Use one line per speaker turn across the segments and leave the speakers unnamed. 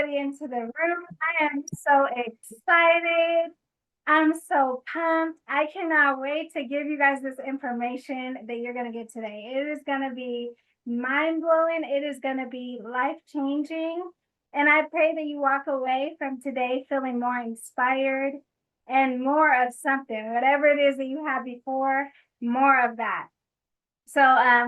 everybody into the room. I am so excited. I'm so pumped. I cannot wait to give you guys this information that you're going to get today. It is going to be mind blowing. It is going to be life changing. And I pray that you walk away from today feeling more inspired and more of something, whatever it is that you had before, more of that. So,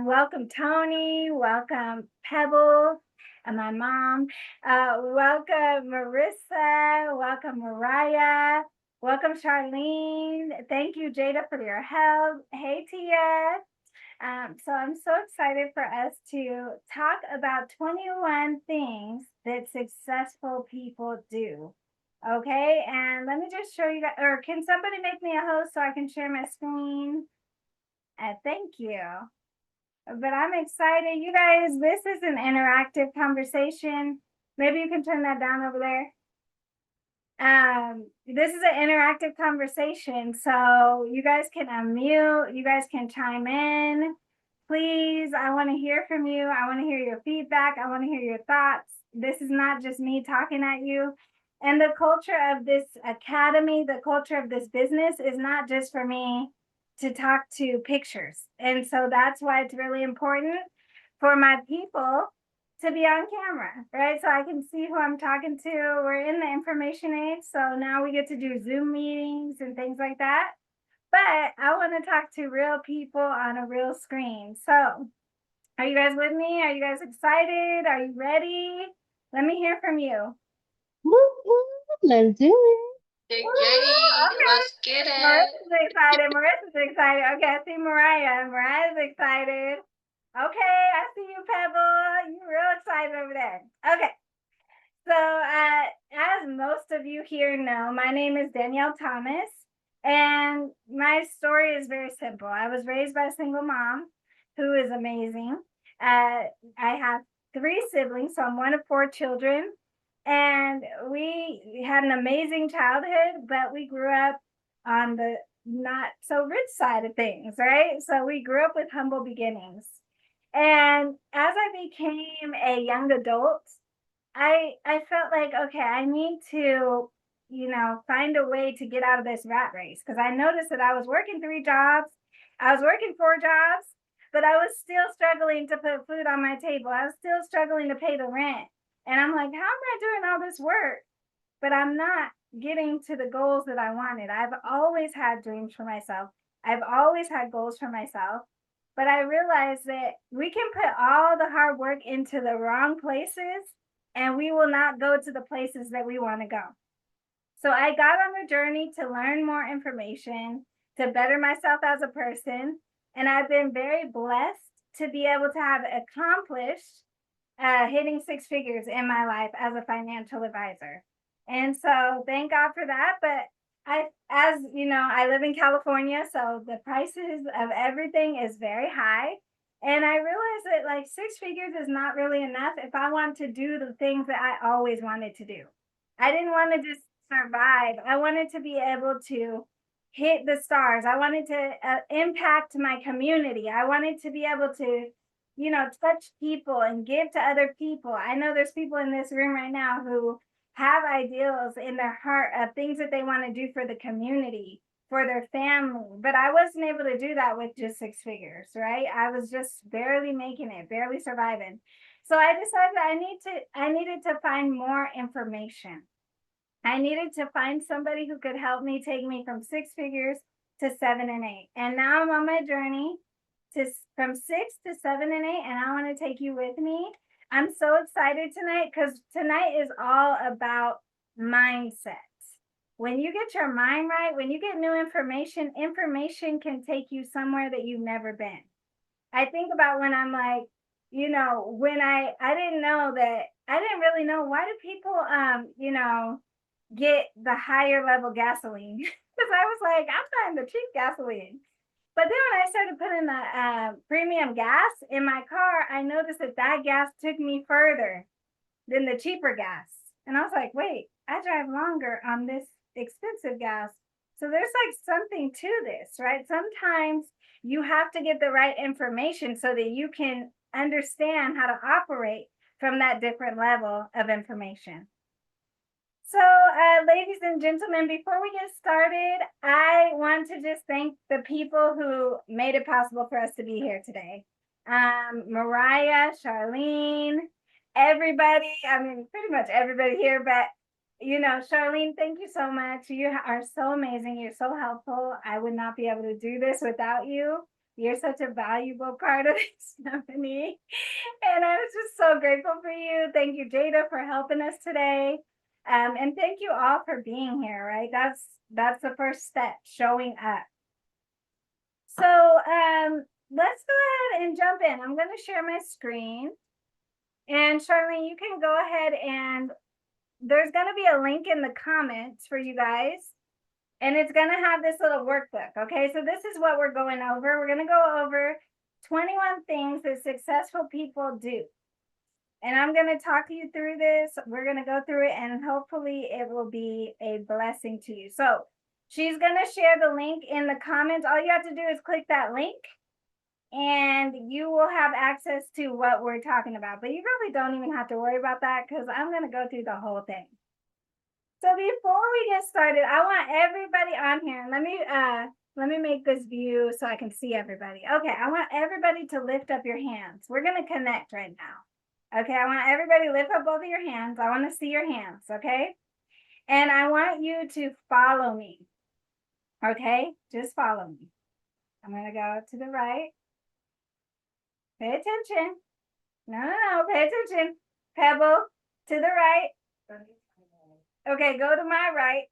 welcome Tony, welcome Pebble, and my mom. Welcome Marissa, welcome Mariah, welcome Charlene. Thank you, Jada, for your help. Hey, Tia. So I'm so excited for us to talk about 21 things that successful people do. Okay, and let me just show you guys, or can somebody make me a host so I can share my screen? Thank you. But I'm excited. You guys, this is an interactive conversation. Maybe you can turn that down over there. This is an interactive conversation. So you guys can unmute, you guys can chime in. Please, I want to hear from you. I want to hear your feedback. I want to hear your thoughts. This is not just me talking at you. And the culture of this academy, the culture of this business is not just for me to talk to pictures. And so that's why it's really important for my people to be on camera, right? So I can see who I'm talking to. We're in the information age. So now we get to do Zoom meetings and things like that. But I want to talk to real people on a real screen. So are you guys with me? Are you guys excited? Are you ready? Let me hear from you.
Let's do it.
Yay,
Okay.
let's get it.
Marissa's excited. Marissa's excited. Okay, I see Mariah. Mariah's excited. Okay, I see you, Pebble. You're real excited over there. Okay. So, as most of you here know, my name is Dannielle Thomas, and my story is very simple. I was raised by a single mom who is amazing. I have 3 siblings, so I'm one of 4 children. And we had an amazing childhood, but we grew up on the not so rich side of things, right? So we grew up with humble beginnings. And as I became a young adult, I felt like, okay, I need to, find a way to get out of this rat race because I noticed that I was working 3 jobs. I was working 4 jobs, but I was still struggling to put food on my table. I was still struggling to pay the rent. And I'm like, how am I doing all this work? But I'm not getting to the goals that I wanted. I've always had dreams for myself. I've always had goals for myself. But I realized that we can put all the hard work into the wrong places and we will not go to the places that we want to go. So I got on a journey to learn more information, to better myself as a person. And I've been very blessed to be able to have accomplished hitting 6 figures in my life as a financial advisor. And so thank God for that. But as you know, I live in California, so the prices of everything is very high. And I realized that like 6 figures is not really enough if I want to do the things that I always wanted to do. I didn't want to just survive. I wanted to be able to hit the stars. I wanted to impact my community. I wanted to be able to touch people and give to other people. I know there's people in this room right now who have ideals in their heart of things that they want to do for the community, for their family. But I wasn't able to do that with just 6 figures, right? I was just barely making it, barely surviving. So I decided I needed to find more information. I needed to find somebody who could help me take me from 6 figures to 7 and 8. And now I'm on my journey from 6 to 7 and 8, and I want to take you with me. I'm so excited tonight because tonight is all about mindset. When you get your mind right, when you get new information can take you somewhere that you've never been. I think about when I'm like, when I didn't know that, I didn't really know why do people, get the higher level gasoline because I was like, I'm buying the cheap gasoline. But then when I started putting the premium gas in my car, I noticed that gas took me further than the cheaper gas. And I was like, wait, I drive longer on this expensive gas. So there's like something to this, right? Sometimes you have to get the right information so that you can understand how to operate from that different level of information. So, ladies and gentlemen, before we get started, I want to just thank the people who made it possible for us to be here today. Mariah, Charlene, everybody, I mean, pretty much everybody here, but Charlene, thank you so much. You are so amazing. You're so helpful. I would not be able to do this without you. You're such a valuable part of this company. And I was just so grateful for you. Thank you, Jada, for helping us today. And thank you all for being here, right? That's the first step, showing up. So let's go ahead and jump in. I'm going to share my screen. And Charlene, you can go ahead and there's going to be a link in the comments for you guys. And it's going to have this little workbook. Okay, so this is what we're going over. We're going to go over 21 things that successful people do. And I'm going to talk you through this. We're going to go through it and hopefully it will be a blessing to you. So she's going to share the link in the comments. All you have to do is click that link and you will have access to what we're talking about. But you really don't even have to worry about that because I'm going to go through the whole thing. So before we get started, I want everybody on here. Let me make this view so I can see everybody. Okay, I want everybody to lift up your hands. We're going to connect right now. Okay, I want everybody to lift up both of your hands. I want to see your hands, okay? And I want you to follow me. Okay, just follow me. I'm going to go to the right. Pay attention. No, pay attention. Pebble to the right. Okay, go to my right.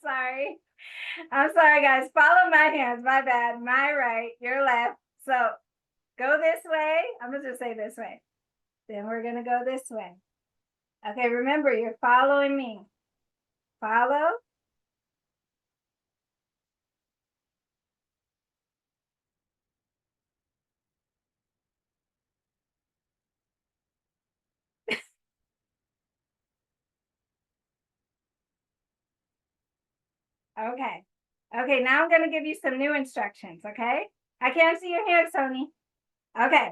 Sorry. I'm sorry, guys. Follow my hands. My bad. My right, your left. So go this way. I'm going to just say this way. Then we're going to go this way. Okay, remember, you're following me. Follow. Okay. Okay, now I'm going to give you some new instructions, okay? I can't see your hands, Tony. Okay.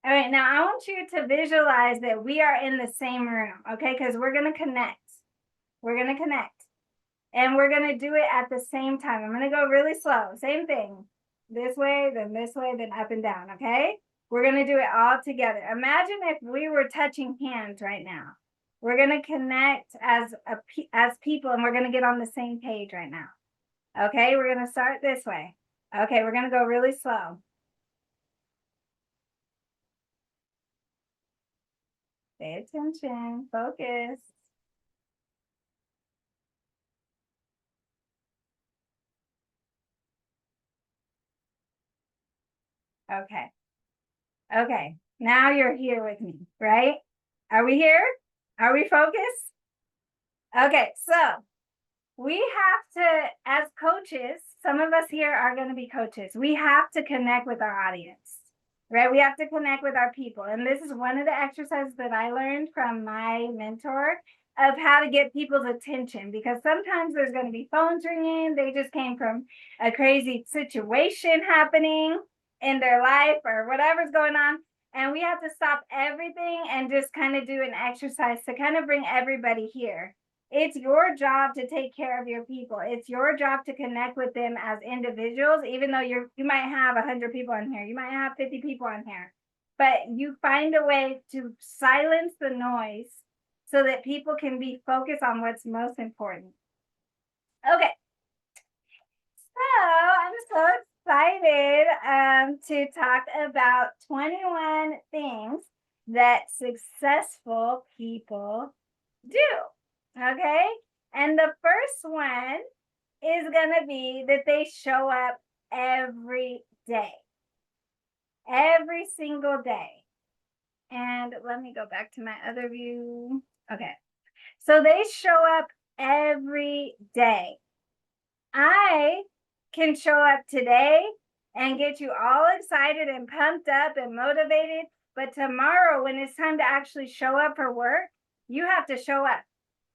All right, now I want you to visualize that we are in the same room, okay? Because we're going to connect. We're going to connect. And we're going to do it at the same time. I'm going to go really slow. Same thing. This way, then up and down, okay? We're going to do it all together. Imagine if we were touching hands right now. We're going to connect as people, and we're going to get on the same page right now. Okay, we're going to start this way. Okay, we're going to go really slow. Pay attention. Focus. Okay. Okay, now you're here with me, right? Are we here? Are we focused? Okay, so we have to, as coaches, some of us here are going to be coaches. We have to connect with our audience, right? We have to connect with our people. And this is one of the exercises that I learned from my mentor of how to get people's attention, because sometimes there's going to be phones ringing. They just came from a crazy situation happening in their life or whatever's going on. And we have to stop everything and just kind of do an exercise to kind of bring everybody here. It's your job to take care of your people. It's your job to connect with them as individuals, even though you might have 100 people on here. You might have 50 people on here. But you find a way to silence the noise so that people can be focused on what's most important. Okay. So I'm so excited to talk about 21 things that successful people do. Okay. And the first one is going to be that they show up every day, every single day. And let me go back to my other view. Okay. So they show up every day. I can show up today and get you all excited and pumped up and motivated. But tomorrow, when it's time to actually show up for work, you have to show up.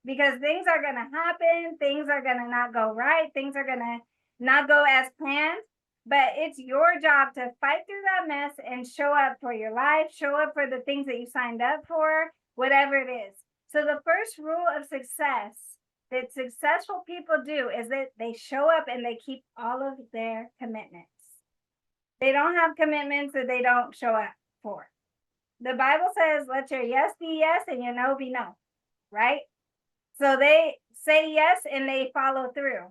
Because things are going to happen, things are going to not go right, things are going to not go as planned, but it's your job to fight through that mess and show up for your life, show up for the things that you signed up for, whatever it is. So the first rule of success that successful people do is that they show up and they keep all of their commitments. They don't have commitments that they don't show up for. The Bible says, let your yes be yes and your no be no, right? So they say yes and they follow through.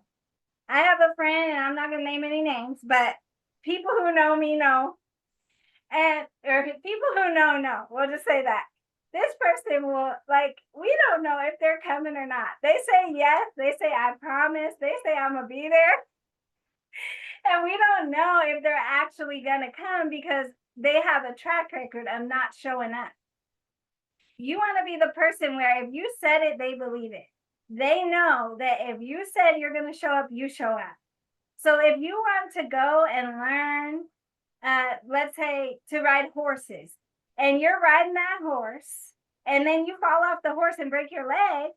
I have a friend, and I'm not going to name any names, but people who know me know, or people who know, we'll just say that. This person will, like, we don't know if they're coming or not. They say yes, they say I promise, they say I'm going to be there. And we don't know if they're actually going to come because they have a track record of not showing up. You want to be the person where if you said it, they believe it. They know that if you said you're going to show up, you show up. So if you want to go and learn, let's say to ride horses, and you're riding that horse, and then you fall off the horse and break your leg,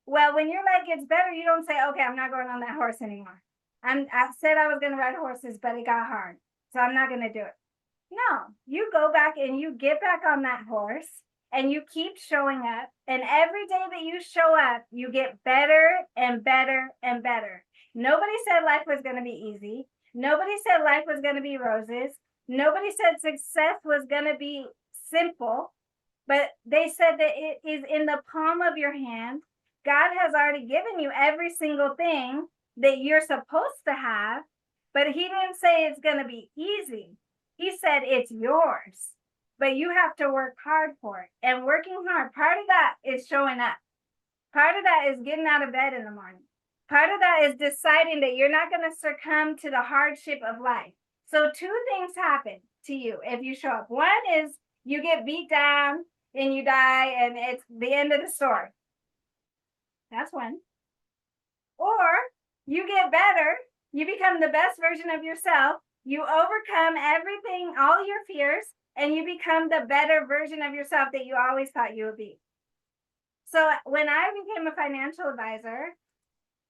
well, when your leg gets better, you don't say, okay, I'm not going on that horse anymore. I said I was going to ride horses, but it got hard, so I'm not going to do it. No, you go back and you get back on that horse and you keep showing up. And every day that you show up, you get better and better and better. Nobody said life was going to be easy. Nobody said life was going to be roses. Nobody said success was going to be simple, but they said that it is in the palm of your hand. God has already given you every single thing that you're supposed to have, but he didn't say it's going to be easy. He said it's yours, but you have to work hard for it. And working hard, part of that is showing up. Part of that is getting out of bed in the morning. Part of that is deciding that you're not going to succumb to the hardship of life. So two things happen to you if you show up. One is you get beat down and you die and it's the end of the story. That's one. Or you get better, you become the best version of yourself, you overcome everything, all your fears, and you become the better version of yourself that you always thought you would be. So when I became a financial advisor,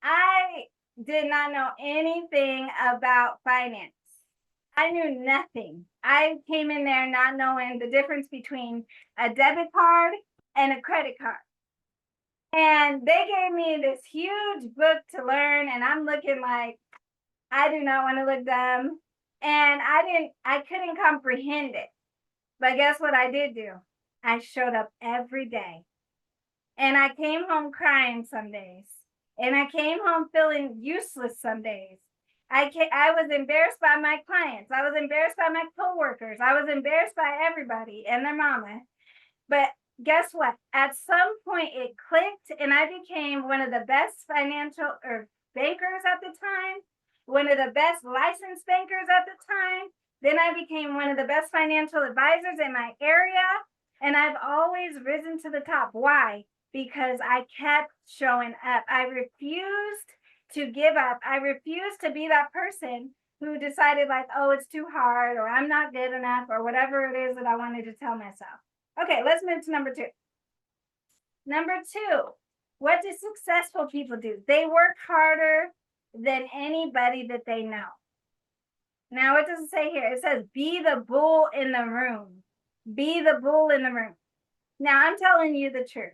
I did not know anything about finance. I knew nothing. I came in there not knowing the difference between a debit card and a credit card. And they gave me this huge book to learn, and I'm looking like I do not want to look dumb. And I couldn't comprehend it. But guess what I did do? I showed up every day. And I came home crying some days. And I came home feeling useless some days. I was embarrassed by my clients. I was embarrassed by my coworkers. I was embarrassed by everybody and their mama. But guess what? At some point it clicked and I became one of the best financial or bankers at the time, one of the best licensed bankers at the time. Then I became one of the best financial advisors in my area. And I've always risen to the top. Why? Because I kept showing up. I refused to give up. I refused to be that person who decided like, oh, it's too hard or I'm not good enough or whatever it is that I wanted to tell myself. Okay, let's move to number 2. Number 2, what do successful people do? They work harder than anybody that they know. Now, what does it say here? It says, be the bull in the room. Be the bull in the room. Now, I'm telling you the truth.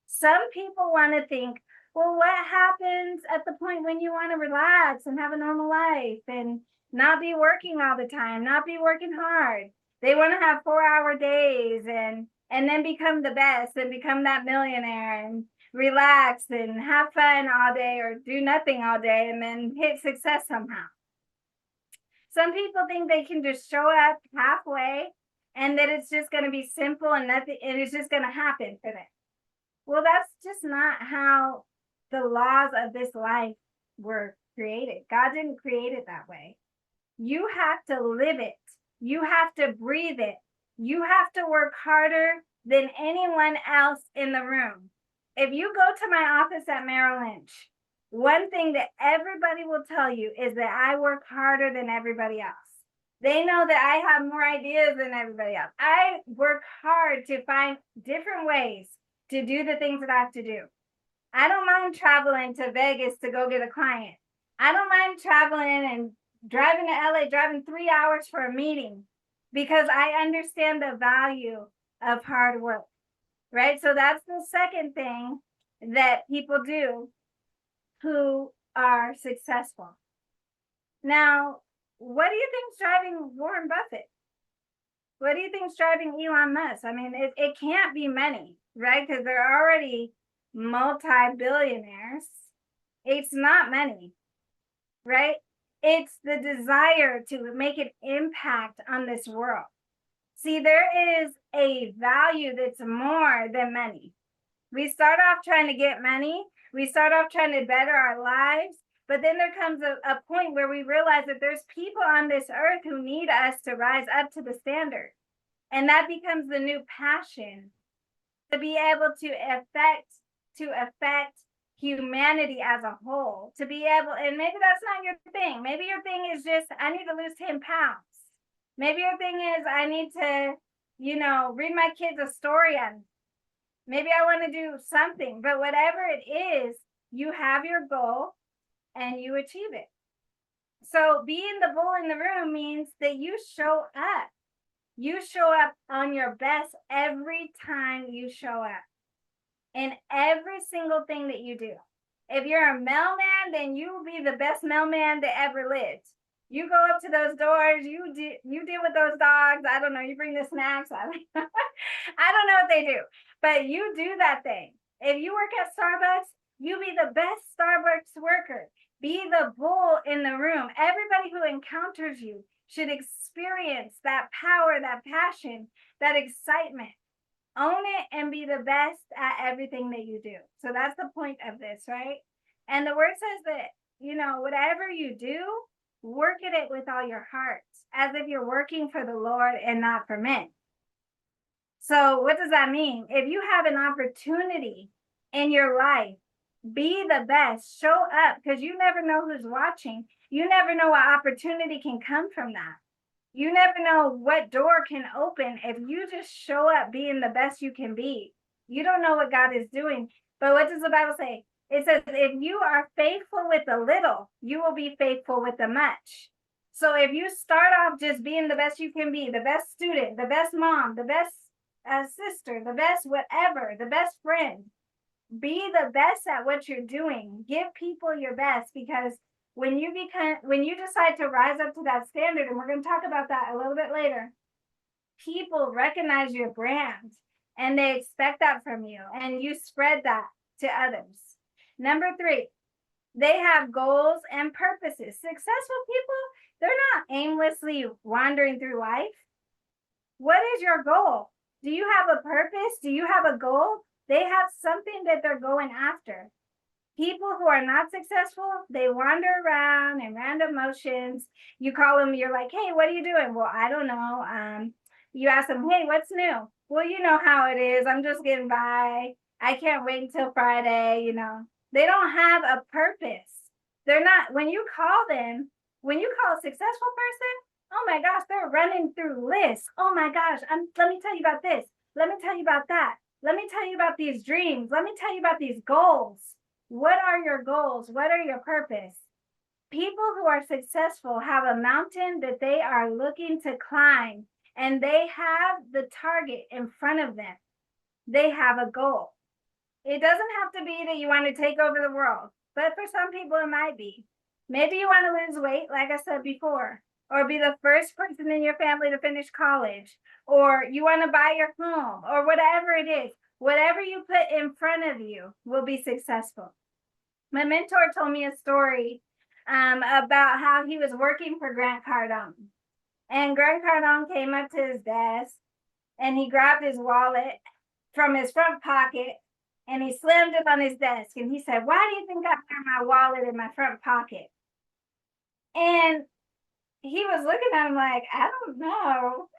Some people want to think, well, what happens at the point when you want to relax and have a normal life and not be working all the time, not be working hard? They want to have 4-hour days and then become the best and become that millionaire and relax and have fun all day or do nothing all day and then hit success somehow. Some people think they can just show up halfway and that it's just going to be simple and nothing, and it's just going to happen for them. Well, that's just not how the laws of this life were created. God didn't create it that way. You have to live it. You have to breathe it. You have to work harder than anyone else in the room. If you go to my office at Merrill Lynch, one thing that everybody will tell you is that I work harder than everybody else. They know that I have more ideas than everybody else. I work hard to find different ways to do the things that I have to do. I don't mind traveling to Vegas to go get a client. I don't mind traveling and driving to LA, driving 3 hours for a meeting because I understand the value of hard work. right? So that's the second thing that people do who are successful. Now, what do you think's driving Warren Buffett? What do you think's driving Elon Musk? I mean, it can't be money, right? Because they're already multi-billionaires. It's not money, right? It's the desire to make an impact on this world. See, there is a value that's more than money. We start off trying to get money. We start off trying to better our lives. But then there comes a point where we realize that there's people on this earth who need us to rise up to the standard. And that becomes the new passion, to be able to affect humanity as a whole, to be able, and maybe that's not your thing. Maybe your thing is just, I need to lose 10 pounds. Maybe your thing is, I need to, read my kids a story on. Maybe I want to do something, but whatever it is, you have your goal and you achieve it. So being the bull in the room means that you show up. You show up on your best every time you show up in every single thing that you do. If you're a mailman, then you will be the best mailman that ever lived. You go up to those doors, you deal with those dogs. I don't know, you bring the snacks. I don't know what they do, but you do that thing. If you work at Starbucks, you be the best Starbucks worker. Be the bull in the room. Everybody who encounters you should experience that power, that passion, that excitement. Own it and be the best at everything that you do. So that's the point of this, right? And the word says that, whatever you do, work at it with all your heart, as if you're working for the Lord and not for men. So what does that mean? If you have an opportunity in your life, be the best, show up, because you never know who's watching. You never know what opportunity can come from that. You never know what door can open if you just show up being the best you can be. You don't know what God is doing. But what does the Bible say? It says, if you are faithful with the little, you will be faithful with the much. So if you start off just being the best you can be, the best student, the best mom, the best sister, the best whatever, the best friend, be the best at what you're doing. Give people your best, because when you decide to rise up to that standard, and we're going to talk about that a little bit later, people recognize your brand and they expect that from you, and you spread that to others. Number 3, they have goals and purposes. Successful people, they're not aimlessly wandering through life. What is your goal? Do you have a purpose? Do you have a goal? They have something that they're going after. People who are not successful, they wander around in random motions. You call them, you're like, hey, what are you doing? Well, I don't know. You ask them, hey, what's new? Well, you know how it is. I'm just getting by. I can't wait until Friday, They don't have a purpose. They're not, when you call a successful person, oh my gosh, they're running through lists. Oh my gosh, let me tell you about this. Let me tell you about that. Let me tell you about these dreams. Let me tell you about these goals. What are your goals? What are your purpose? People who are successful have a mountain that they are looking to climb, and they have the target in front of them. They have a goal. It doesn't have to be that you want to take over the world, but for some people it might be. Maybe you want to lose weight, like I said before, or be the first person in your family to finish college, or you want to buy your home, or whatever it is. Whatever you put in front of you will be successful. My mentor told me a story about how he was working for Grant Cardone. And Grant Cardone came up to his desk and he grabbed his wallet from his front pocket and he slammed it on his desk. And he said, why do you think I wear my wallet in my front pocket? And he was looking at him like, I don't know.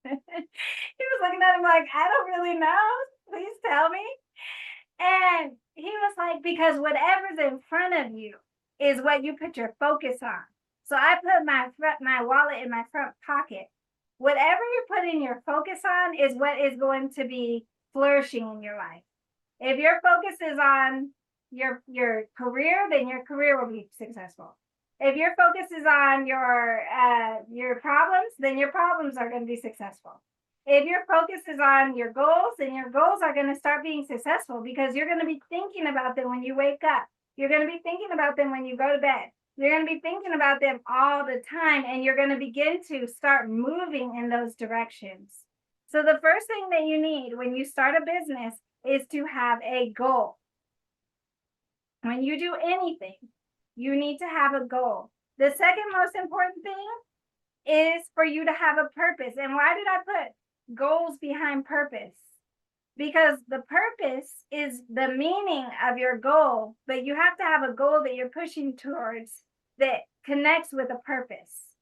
He was looking at him like, I don't really know. Please tell me. And he was like, because whatever's in front of you is what you put your focus on. So I put my wallet in my front pocket. Whatever you're putting your focus on is what is going to be flourishing in your life. If your focus is on your career, then your career will be successful. If your focus is on your problems, then your problems are going to be successful. If your focus is on your goals, then your goals are going to start being successful because you're going to be thinking about them when you wake up. You're going to be thinking about them when you go to bed. You're going to be thinking about them all the time, and you're going to begin to start moving in those directions. So the first thing that you need when you start a business is to have a goal. When you do anything, you need to have a goal. The second most important thing is for you to have a purpose. And why did I put goals behind purpose? Because the purpose is the meaning of your goal, but you have to have a goal that you're pushing towards that connects with a purpose,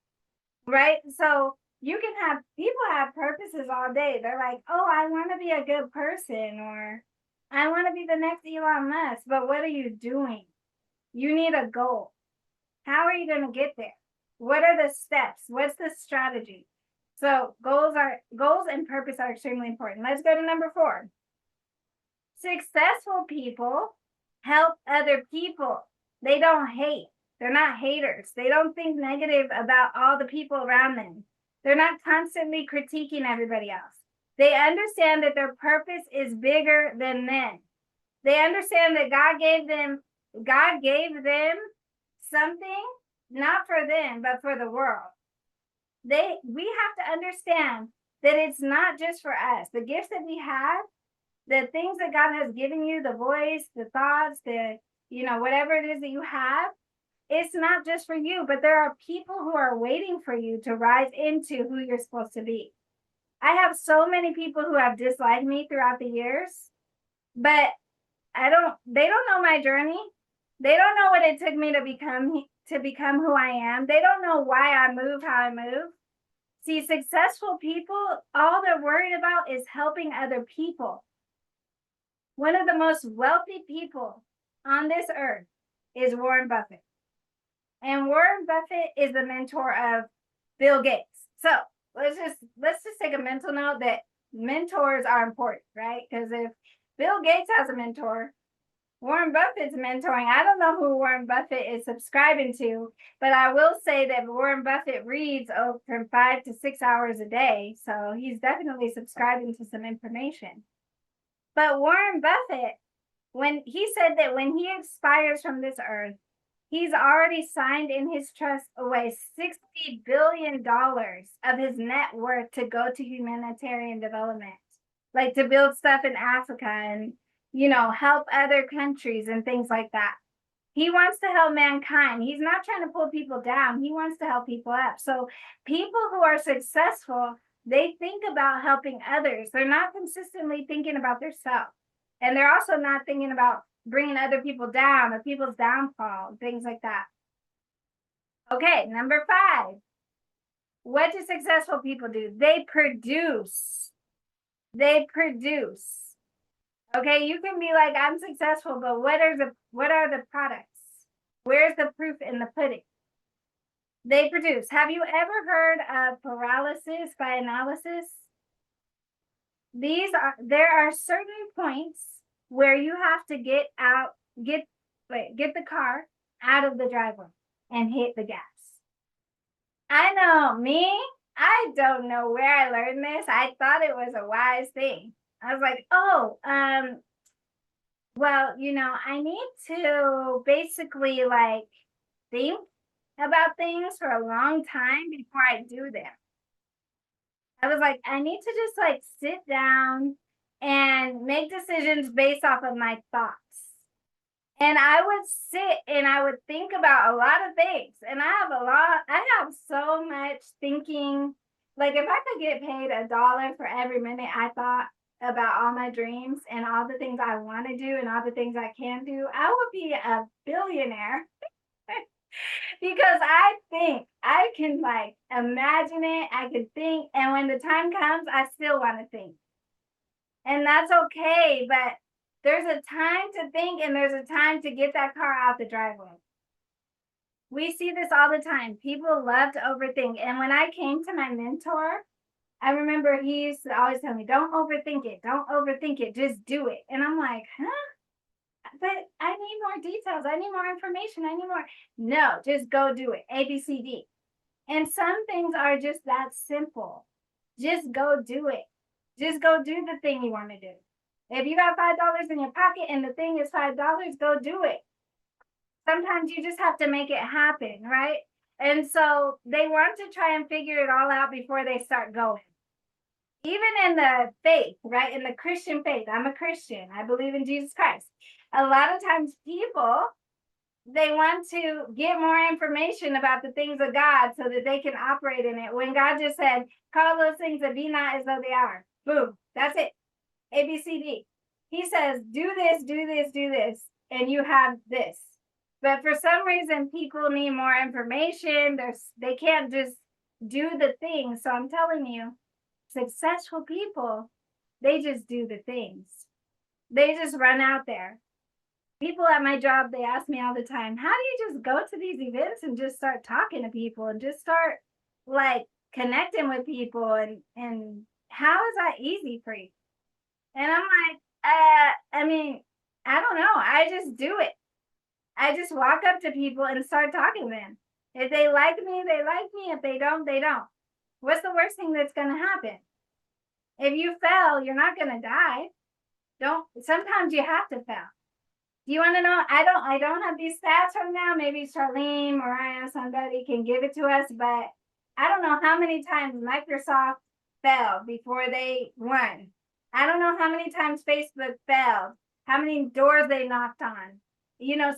right? So you can have people have purposes all day. They're like, oh, I want to be a good person, or I want to be the next Elon Musk. But what are you doing? You need a goal. How are you going to get there? What are the steps? What's the strategy? So goals and purpose are extremely important. Let's go to number 4. Successful people help other people. They don't hate. They're not haters. They don't think negative about all the people around them. They're not constantly critiquing everybody else. They understand that their purpose is bigger than them. They understand that God gave them something, not for them, but for the world. We have to understand that it's not just for us. The gifts that we have, the things that God has given you, the voice, the thoughts, whatever it is that you have, it's not just for you, but there are people who are waiting for you to rise into who you're supposed to be. I have so many people who have disliked me throughout the years, but they don't know my journey. They don't know what it took me to become who I am. They don't know why I move how I move. See, successful people, all they're worried about is helping other people. One of the most wealthy people on this earth is Warren Buffett. And Warren Buffett is the mentor of Bill Gates. So let's just take a mental note that mentors are important, right? Because if Bill Gates has a mentor, Warren Buffett's mentoring. I don't know who Warren Buffett is subscribing to, but I will say that Warren Buffett reads from 5 to 6 hours a day. So he's definitely subscribing to some information. But Warren Buffett, when he said that when he expires from this earth, he's already signed in his trust away $60 billion of his net worth to go to humanitarian development, like to build stuff in Africa and, help other countries and things like that. He wants to help mankind. He's not trying to pull people down. He wants to help people up. So people who are successful, they think about helping others. They're not consistently thinking about themselves. And they're also not thinking about bringing other people down or people's downfall, things like that. Okay, number 5. What do successful people do? They produce. Okay, you can be like, I'm successful, but what are the products? Where's the proof in the pudding? They produce. Have you ever heard of paralysis by analysis? There are certain points where you have to get the car out of the driveway and hit the gas. I know me, I don't know where I learned this. I thought it was a wise thing. I was like, I need to basically think about things for a long time before I do them. I was like, I need to just sit down and make decisions based off of my thoughts. And I would sit and I would think about a lot of things. And I have so much thinking. Like if I could get paid $1 for every minute I thought about all my dreams and all the things I want to do and all the things I can do, I would be a billionaire. Because I think I can imagine it, I can think, and when the time comes, I still want to think. And that's okay, but there's a time to think and there's a time to get that car out the driveway. We see this all the time. People love to overthink. And when I came to my mentor, I remember he used to always tell me, don't overthink it. Don't overthink it. Just do it. And I'm like, but I need more details. I need more information. I need more. No, just go do it. A, B, C, D. And some things are just that simple. Just go do it. Just go do the thing you want to do. If you got $5 in your pocket and the thing is $5, go do it. Sometimes you just have to make it happen, right? And so they want to try and figure it all out before they start going. Even in the faith, right? In the Christian faith, I'm a Christian. I believe in Jesus Christ. A lot of times people, they want to get more information about the things of God so that they can operate in it. When God just said, call those things that be not as though they are. Boom. That's it. A, B, C, D. He says, do this, do this, do this, and you have this. But for some reason, people need more information. They can't just do the thing. So I'm telling you, successful people, they just do the things. They just run out there. People at my job, they ask me all the time, how do you just go to these events and just start talking to people and just start like connecting with people, and how is that easy for you? And I'm like, I mean, I don't know. I just do it. I just walk up to people and start talking to them. If they like me, they like me. If they don't, they don't. What's the worst thing that's going to happen? If you fail, you're not going to die. Sometimes you have to fail. Do you want to know? I don't have these stats right now. Maybe Charlene, Mariah, somebody can give it to us, but I don't know how many times Microsoft failed before they won. I don't know how many times Facebook failed, how many doors they knocked on. You know,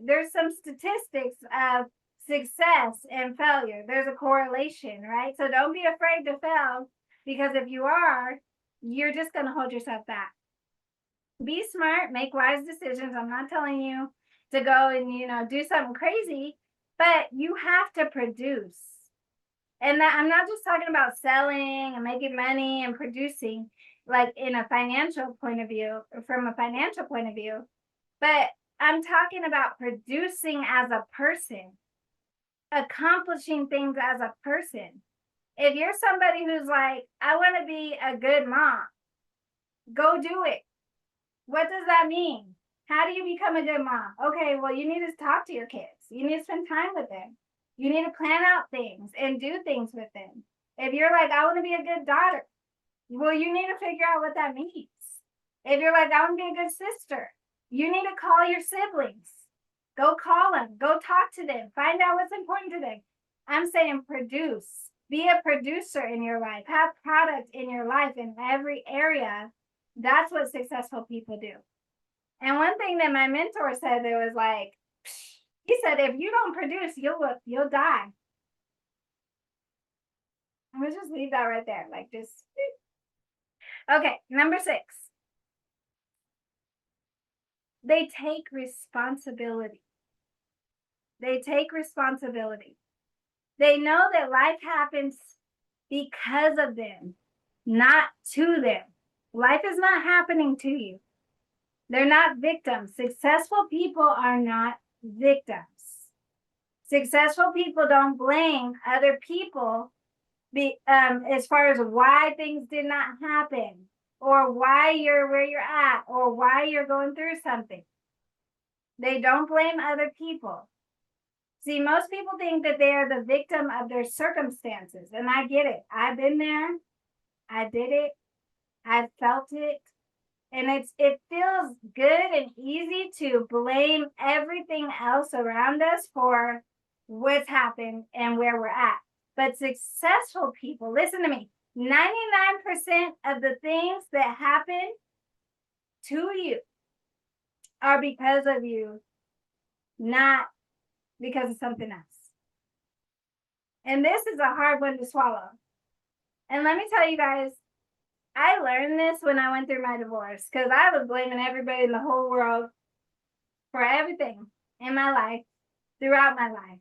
there's some statistics of success and failure. There's a correlation, right? So don't be afraid to fail, because if you are, you're just going to hold yourself back. Be smart, make wise decisions. I'm not telling you to go and, do something crazy, but you have to produce. And that I'm not just talking about selling and making money and producing, like in a financial point of view, or from a financial point of view, but I'm talking about producing as a person, accomplishing things as a person. If you're somebody who's like, I want to be a good mom, go do it. What does that mean? How do you become a good mom? Okay, well, you need to talk to your kids. You need to spend time with them. You need to plan out things and do things with them. If you're like, I want to be a good daughter, well, you need to figure out what that means. If you're like, I want to be a good sister, you need to call your siblings. Go call them. Go talk to them. Find out what's important to them. I'm saying produce. Be a producer in your life. Have product in your life in every area. That's what successful people do. And one thing that my mentor said, there was like, he said, if you don't produce, you'll die. I'm gonna just leave that right there. Like just, okay, number 6. They take responsibility. They take responsibility. They know that life happens because of them, not to them. Life is not happening to you. They're not victims. Successful people are not victims. Successful people don't blame other people as far as why things did not happen, or why you're where you're at, or why you're going through something. They don't blame other people. See, most people think that they are the victim of their circumstances, and I get it. I've been there. I did it. I felt it. And it feels good and easy to blame everything else around us for what's happened and where we're at. But successful people, listen to me, 99% of the things that happen to you are because of you, not because of something else. And this is a hard one to swallow. And let me tell you guys, I learned this when I went through my divorce, because I was blaming everybody in the whole world for everything in my life, throughout my life.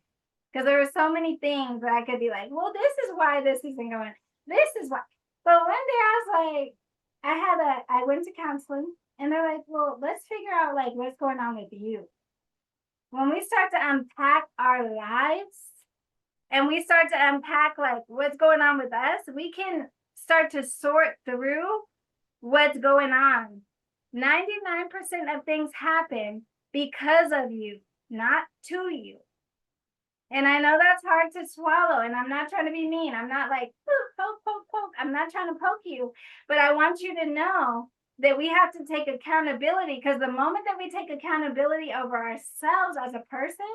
Because there were so many things that I could be like, well, this is why this isn't going. This is why. But one day I was like, I went to counseling, and they're like, well, let's figure out like what's going on with you. When we start to unpack our lives and we start to unpack like what's going on with us, we can start to sort through what's going on. 99% of things happen because of you, not to you. And I know that's hard to swallow, and I'm not trying to be mean. I'm not like, poke, poke, poke. I'm not trying to poke you, but I want you to know that we have to take accountability, because the moment that we take accountability over ourselves as a person,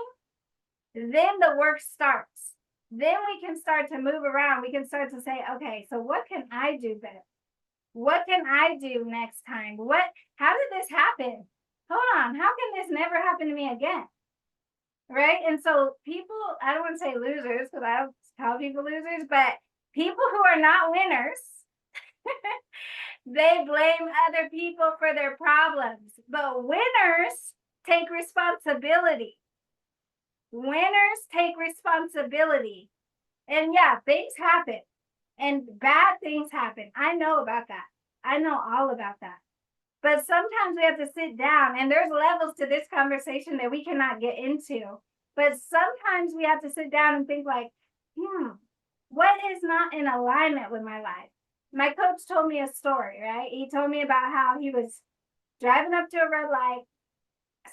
then the work starts. Then we can start to move around. We can start to say, okay, so what can I do better? What can I do next time? How did this happen? Hold on, how can this never happen to me again? Right? And so people, I don't want to say losers because I don't call people losers, but people who are not winners, they blame other people for their problems. But winners take responsibility. Winners take responsibility. And yeah, things happen and bad things happen. I know about that. I know all about that. But sometimes we have to sit down, and there's levels to this conversation that we cannot get into. But sometimes we have to sit down and think like, what is not in alignment with my life? My coach told me a story, right? He told me about how he was driving up to a red light,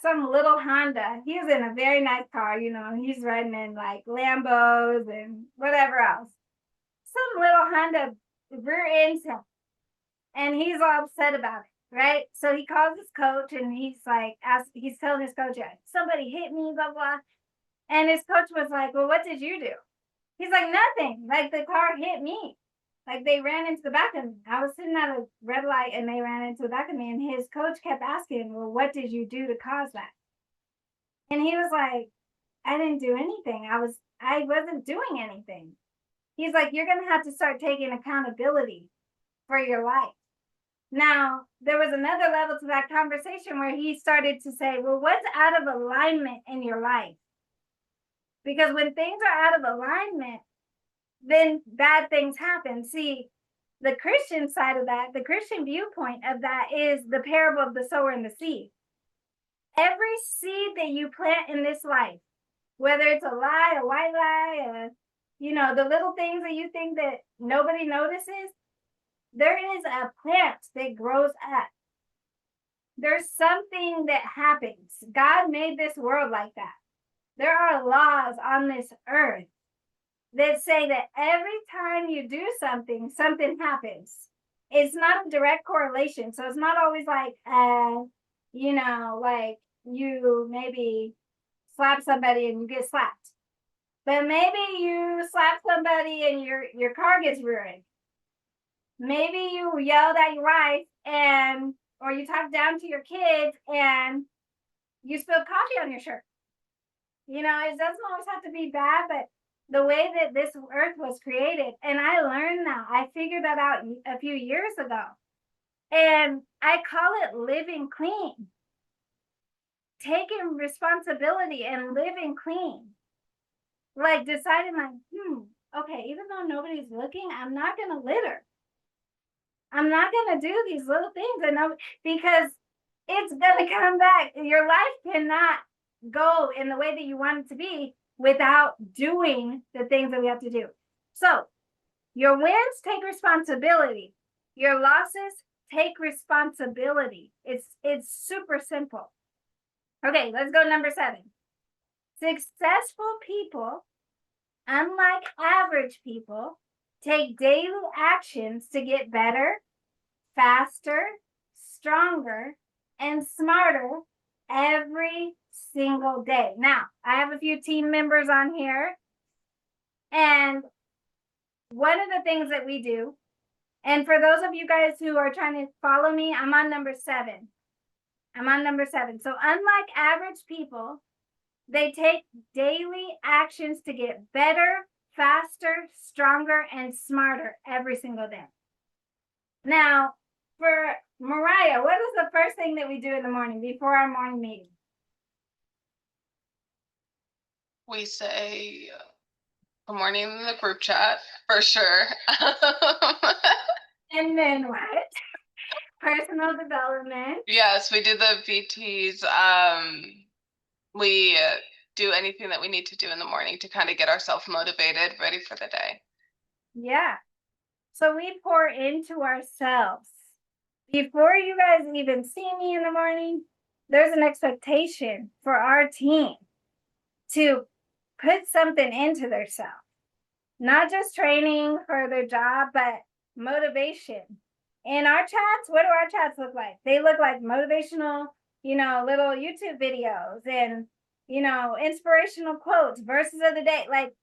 some little Honda. He was in a very nice car, he's riding in like Lambos and whatever else. Some little Honda rear ends him, and he's all upset about it, right? So he calls his coach, and he's telling his coach, somebody hit me, blah, blah. And his coach was like, well, what did you do? He's like, nothing. Like, the car hit me. Like, they ran into the back of me. I was sitting at a red light, and they ran into the back of me. And his coach kept asking, well, what did you do to cause that? And he was like, I didn't do anything. I wasn't doing anything. He's like, you're going to have to start taking accountability for your life. Now, there was another level to that conversation where he started to say, well, what's out of alignment in your life? Because when things are out of alignment, then bad things happen. See, the Christian side of that, the Christian viewpoint of that is the parable of the sower and the seed. Every seed that you plant in this life, whether it's a lie, a white lie, the little things that you think that nobody notices, there is a plant that grows up. There's something that happens. God made this world like that. There are laws on this earth that say that every time you do something, something happens. It's not a direct correlation. So it's not always like, like you maybe slap somebody and you get slapped. But maybe you slap somebody and your car gets ruined. Maybe you yelled at your wife or you talked down to your kids and you spilled coffee on your shirt. It doesn't always have to be bad, but the way that this earth was created, and I learned that, I figured that out a few years ago. And I call it living clean. Taking responsibility and living clean. Like deciding like, okay, even though nobody's looking, I'm not going to litter. I'm not going to do these little things because it's going to come back. Your life cannot go in the way that you want it to be without doing the things that we have to do. So your wins, take responsibility. Your losses, take responsibility. It's super simple. Okay, let's go number 7. Successful people, unlike average people, take daily actions to get better, faster, stronger, and smarter every single day. Now, I have a few team members on here, and one of the things that we do, and for those of you guys who are trying to follow me, I'm on number 7. So unlike average people, they take daily actions to get better, faster, stronger, and smarter every single day. Now, for Mariah, what is the first thing that we do in the morning before our morning meeting?
We say good morning in the group chat, for sure.
And then what? Personal development.
Yes, we do the VTs. We do anything that we need to do in the morning to kind of get ourselves motivated, ready for the day.
Yeah. So we pour into ourselves. Before you guys even see me in the morning, there's an expectation for our team to put something into their self, not just training for their job, but motivation. In our chats, what do our chats look like? They look like motivational, little YouTube videos and, inspirational quotes, verses of the day. Like,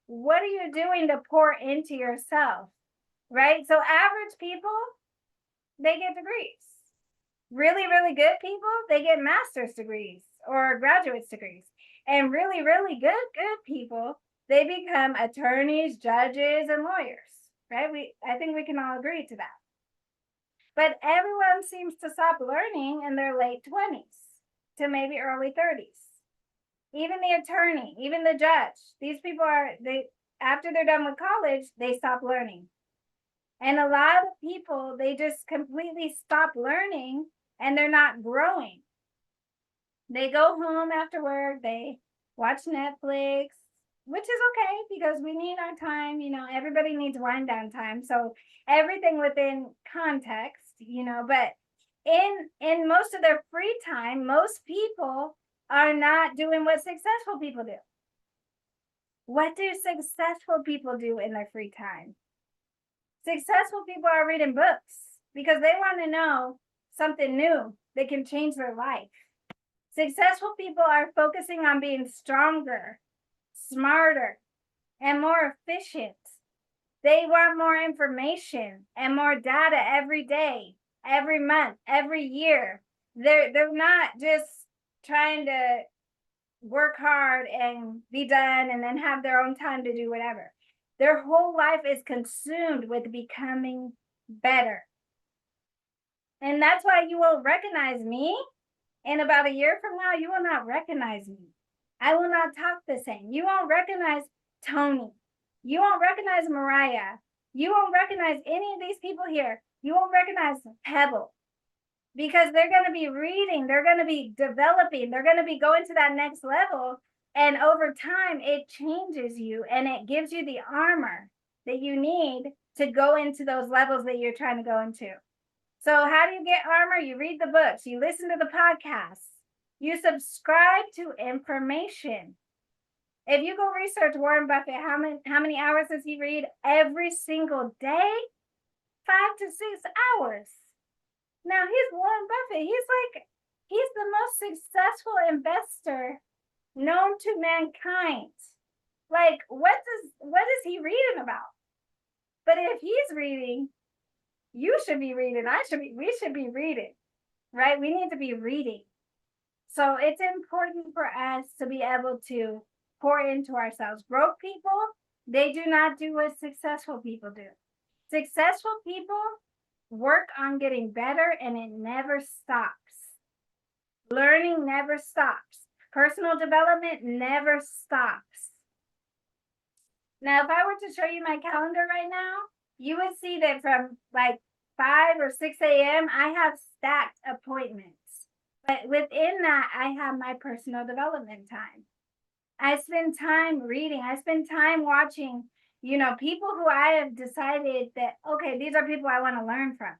what are you doing to pour into yourself? Right? So average people, they get degrees. Really, really good people, they get master's degrees or graduate's degrees. And really, really good people, they become attorneys, judges, and lawyers. Right? I think we can all agree to that. But everyone seems to stop learning in their late 20s to maybe early 30s. Even the attorney, even the judge, these people after they're done with college, they stop learning. And a lot of people, they just completely stop learning and they're not growing. They go home after work, they watch Netflix, which is okay because we need our time. Everybody needs wind down time. So everything within context, but in most of their free time, most people are not doing what successful people do. What do successful people do in their free time? Successful people are reading books because they want to know something new that can change their life. Successful people are focusing on being stronger, smarter, and more efficient. They want more information and more data every day, every month, every year. They're not just trying to work hard and be done and then have their own time to do whatever. Their whole life is consumed with becoming better. And that's why you won't recognize me. In about a year from now, you will not recognize me. I will not talk the same. You won't recognize Tony. You won't recognize Mariah. You won't recognize any of these people here. You won't recognize Pebble because they're going to be reading. They're going to be developing. They're going to be going to that next level. And over time, it changes you and it gives you the armor that you need to go into those levels that you're trying to go into. So how do you get armor? You read the books, you listen to the podcasts, you subscribe to information. If you go research Warren Buffett, how many hours does he read every single day? 5 to 6 hours. Now he's Warren Buffett. He's the most successful investor known to mankind. Like, what is he reading about? But if he's reading, you should be reading. We should be reading, right? We need to be reading. So it's important for us to be able to pour into ourselves. Broke people, they do not do what successful people do. Successful people work on getting better and it never stops. Learning never stops. Personal development never stops. Now, if I were to show you my calendar right now, you would see that from like 5 or 6 a.m., I have stacked appointments. But within that, I have my personal development time. I spend time reading. I spend time watching, people who I have decided that, okay, these are people I want to learn from.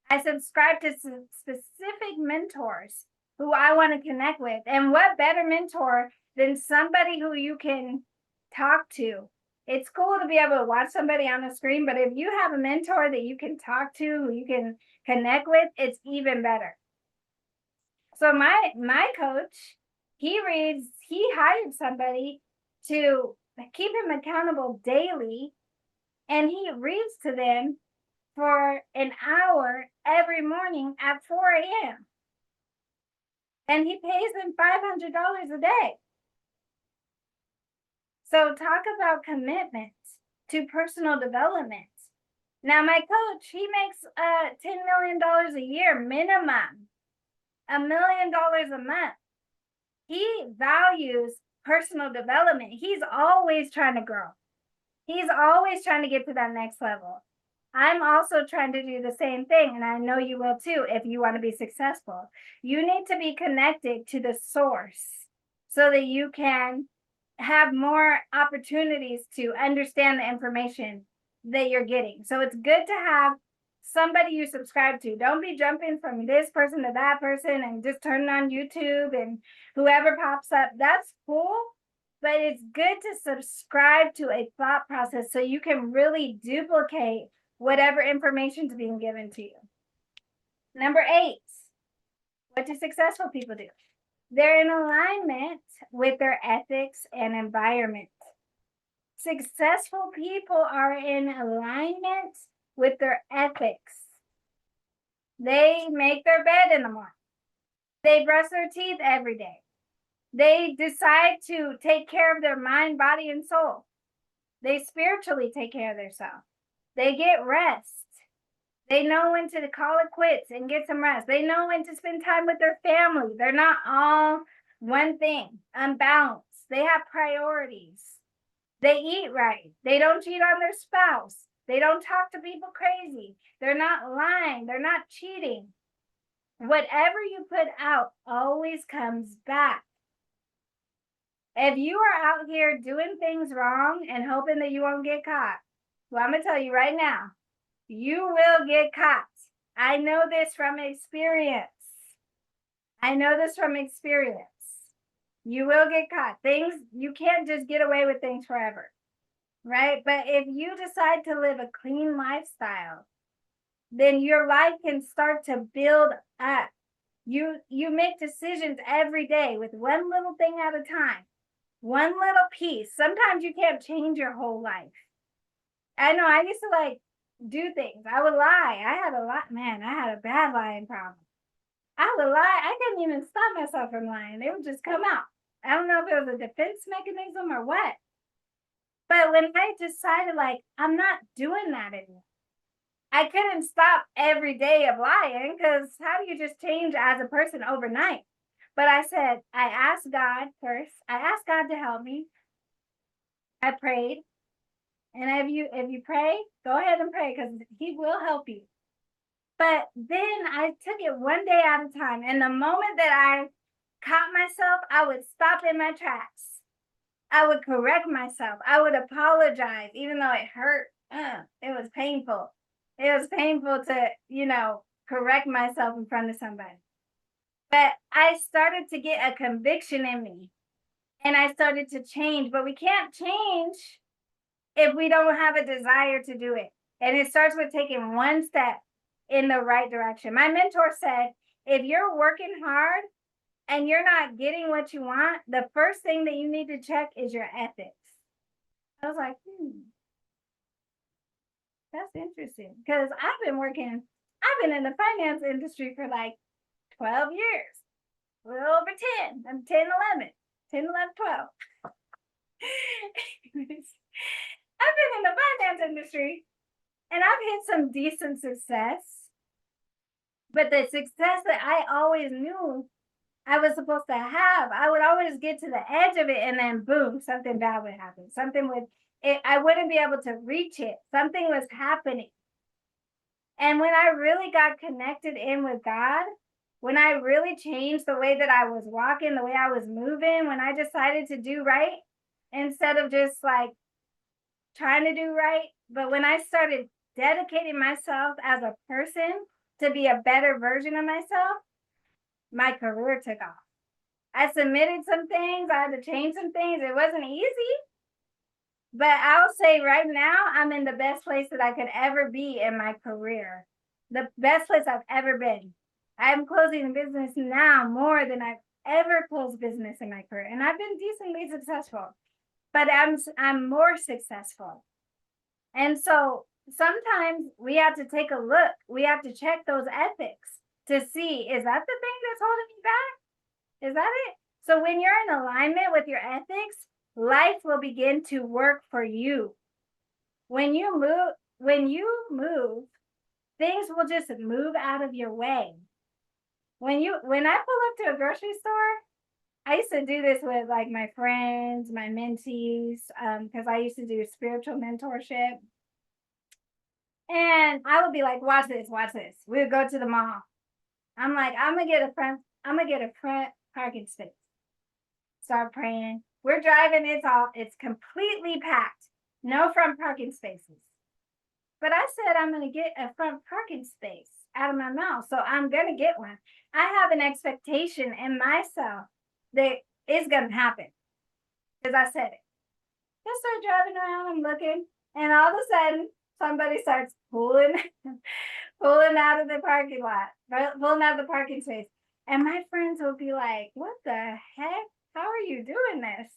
I subscribe to specific mentors who I want to connect with. And what better mentor than somebody who you can talk to? It's cool to be able to watch somebody on the screen, but if you have a mentor that you can talk to, who you can connect with, it's even better. So my coach, he hired somebody to keep him accountable daily, and he reads to them for an hour every morning at 4 a.m. And he pays them $500 a day. So talk about commitment to personal development. Now, my coach, he makes $10 million a year minimum, $1 million a month. He values personal development. He's always trying to grow. He's always trying to get to that next level. I'm also trying to do the same thing, and I know you will too if you want to be successful. You need to be connected to the source so that you can have more opportunities to understand the information that you're getting. So it's good to have somebody you subscribe to. Don't be jumping from this person to that person and just turning on YouTube and whoever pops up. That's cool, but it's good to subscribe to a thought process so you can really duplicate whatever information is being given to you. Number 8, what do successful people do? They're in alignment with their ethics and environment. Successful people are in alignment with their ethics. They make their bed in the morning. They brush their teeth every day. They decide to take care of their mind, body, and soul. They spiritually take care of themselves. They get rest. They know when to call it quits and get some rest. They know when to spend time with their family. They're not all one thing, unbalanced. They have priorities. They eat right. They don't cheat on their spouse. They don't talk to people crazy. They're not lying. They're not cheating. Whatever you put out always comes back. If you are out here doing things wrong and hoping that you won't get caught, well, I'm going to tell you right now, you will get caught. I know this from experience. You will get caught. Things, you can't just get away with things forever, right? But if you decide to live a clean lifestyle, then your life can start to build up. You make decisions every day with one little thing at a time, one little piece. Sometimes you can't change your whole life. I know I used to do things. I would lie. I had a bad lying problem. I would lie. I couldn't even stop myself from lying. They would just come out. I don't know if it was a defense mechanism or what. But when I decided, I'm not doing that anymore, I couldn't stop every day of lying, because how do you just change as a person overnight? But I said, I asked God first. I asked God to help me. I prayed. And if you pray, go ahead and pray, because he will help you. But then I took it one day at a time. And the moment that I caught myself, I would stop in my tracks. I would correct myself. I would apologize, even though it hurt. It was painful. It was painful to, correct myself in front of somebody. But I started to get a conviction in me. And I started to change. But we can't change if we don't have a desire to do it. And it starts with taking one step in the right direction. My mentor said, if you're working hard and you're not getting what you want, the first thing that you need to check is your ethics. I was like, that's interesting, because I've been in the finance industry for 12 years, a little over 10. I'm 10, 11, 12. I've been in the finance industry and I've hit some decent success, but the success that I always knew I was supposed to have, I would always get to the edge of it and then boom, something bad would happen. I wouldn't be able to reach it. Something was happening. And when I really got connected in with God, when I really changed the way that I was walking, the way I was moving, when I decided to do right instead of just trying to do right, but when I started dedicating myself as a person to be a better version of myself, my career took off. I submitted some things. I had to change some things. It wasn't easy, but I'll say right now, I'm in the best place that I could ever be in my career. The best place I've ever been. I'm closing business now more than I've ever closed business in my career. And I've been decently successful, but I'm more successful. And so sometimes we have to take a look. We have to check those ethics to see, is that the thing that's holding me back? Is that it? So when you're in alignment with your ethics, life will begin to work for you. When you move, things will just move out of your way. When I pull up to a grocery store, I used to do this with my friends, my mentees, because I used to do spiritual mentorship. And I would be like, watch this. We would go to the mall. I'm like, I'm gonna get a front parking space. Start praying. We're driving, it's completely packed. No front parking spaces. But I said I'm gonna get a front parking space out of my mouth. So I'm gonna get one. I have an expectation in myself that it's gonna happen. because I said it. Just start driving around and looking, and all of a sudden, somebody starts pulling, pulling out of the parking lot, pulling out of the parking space. And my friends will be like, "What the heck? How are you doing this?"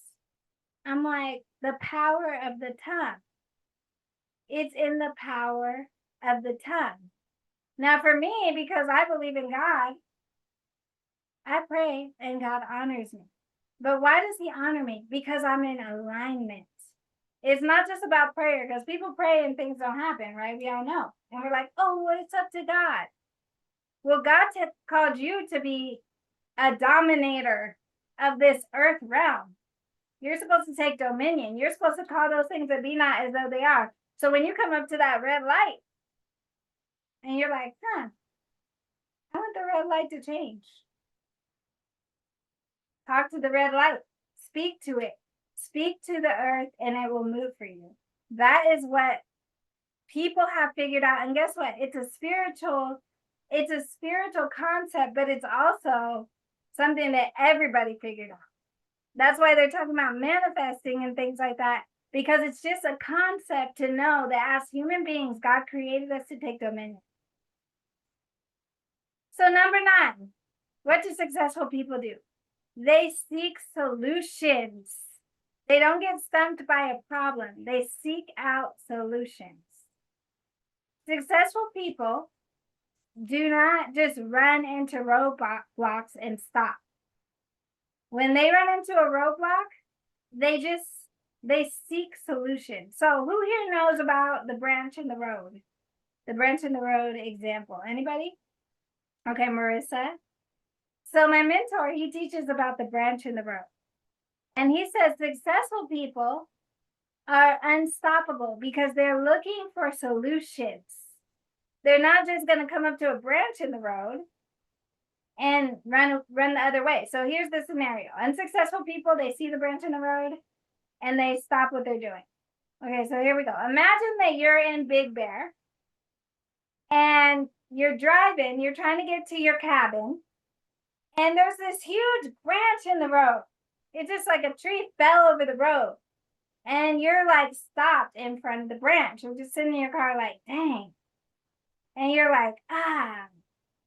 I'm like, "The power of the tongue. It's in the power of the tongue." Now, for me, because I believe in God, I pray and God honors me. But why does He honor me? Because I'm in alignment. It's not just about prayer, because people pray and things don't happen, right? We all know. And we're like, oh, well, it's up to God. Well, God called you to be a dominator of this earth realm. You're supposed to take dominion. You're supposed to call those things that be not as though they are. So when you come up to that red light and you're like, I want the red light to change. Talk to the red light. Speak to it. Speak to the earth and it will move for you. That is what people have figured out. And guess what? It's a spiritual concept, but it's also something that everybody figured out. That's why they're talking about manifesting and things like that, because it's just a concept to know that as human beings, God created us to take dominion. So number 9, what do successful people do? They seek solutions. They don't get stumped by a problem. They seek out solutions. Successful people do not just run into roadblocks and stop. When they run into a roadblock, they seek solutions. So who here knows about the branch in the road? The branch in the road example. Anybody? Okay, Marissa. So my mentor, he teaches about the branch in the road. And he says successful people are unstoppable because they're looking for solutions. They're not just going to come up to a branch in the road and run the other way. So here's the scenario. Unsuccessful people, they see the branch in the road and they stop what they're doing. Okay, so here we go. Imagine that you're in Big Bear and you're driving, you're trying to get to your cabin, and there's this huge branch in the road. It's just like a tree fell over the road. And you're like stopped in front of the branch. You're just sitting in your car like, dang. And you're like, I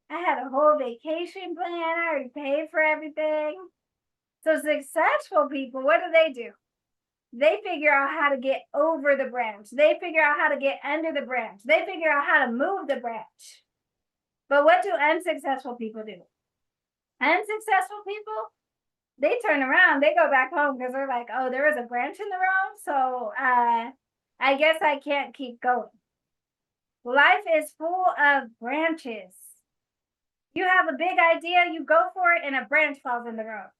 had a whole vacation plan. I already paid for everything. So successful people, what do? They figure out how to get over the branch. They figure out how to get under the branch. They figure out how to move the branch. But what do unsuccessful people do? Unsuccessful people, they turn around, they go back home because they're like, oh, there was a branch in the road, so I guess I can't keep going. Life is full of branches. You have a big idea, you go for it, and a branch falls in the road.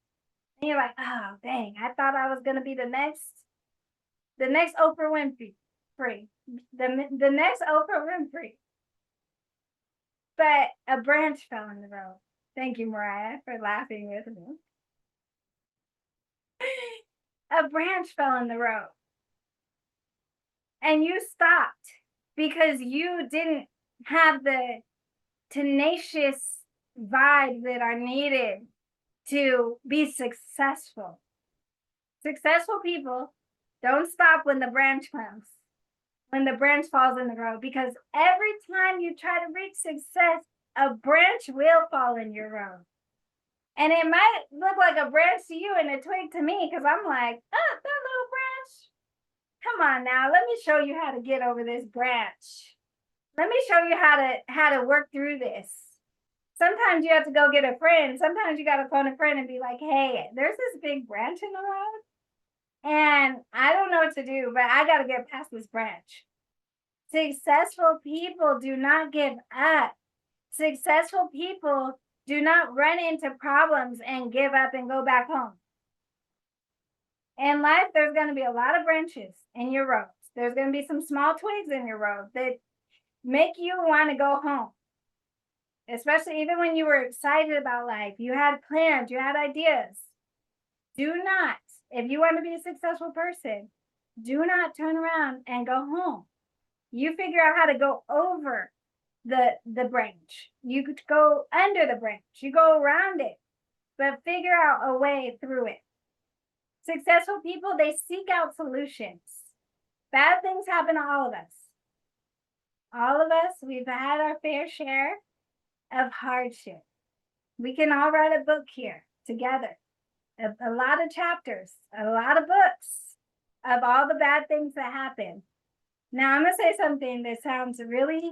And you're like, oh, dang, I thought I was going to be the next Oprah Winfrey. The next Oprah Winfrey. But a branch fell in the road. Thank you, Mariah, for laughing with me. A branch fell in the road. And you stopped because you didn't have the tenacious vibes that are needed to be successful. Successful people don't stop when the branch comes, when the branch falls in the road, because every time you try to reach success, a branch will fall in your road. And it might look like a branch to you and a twig to me, because I'm like, oh, that little branch. Come on now, let me show you how to get over this branch. Let me show you how to work through this. Sometimes you have to go get a friend. Sometimes you got to phone a friend and be like, hey, there's this big branch in the road, and I don't know what to do, but I got to get past this branch. Successful people do not give up. Successful people do not run into problems and give up and go back home. In life, there's going to be a lot of branches in your roads. There's going to be some small twigs in your road that make you want to go home. Especially even when you were excited about life, you had plans, you had ideas. Do not, if you want to be a successful person, do not turn around and go home. You figure out how to go over the branch. You could go under the branch. You go around it, but figure out a way through it. Successful people, they seek out solutions. Bad things happen to all of us. All of us, we've had our fair share of hardship. We can all write a book here together. A lot of chapters, a lot of books of all the bad things that happen. Now, I'm going to say something that sounds really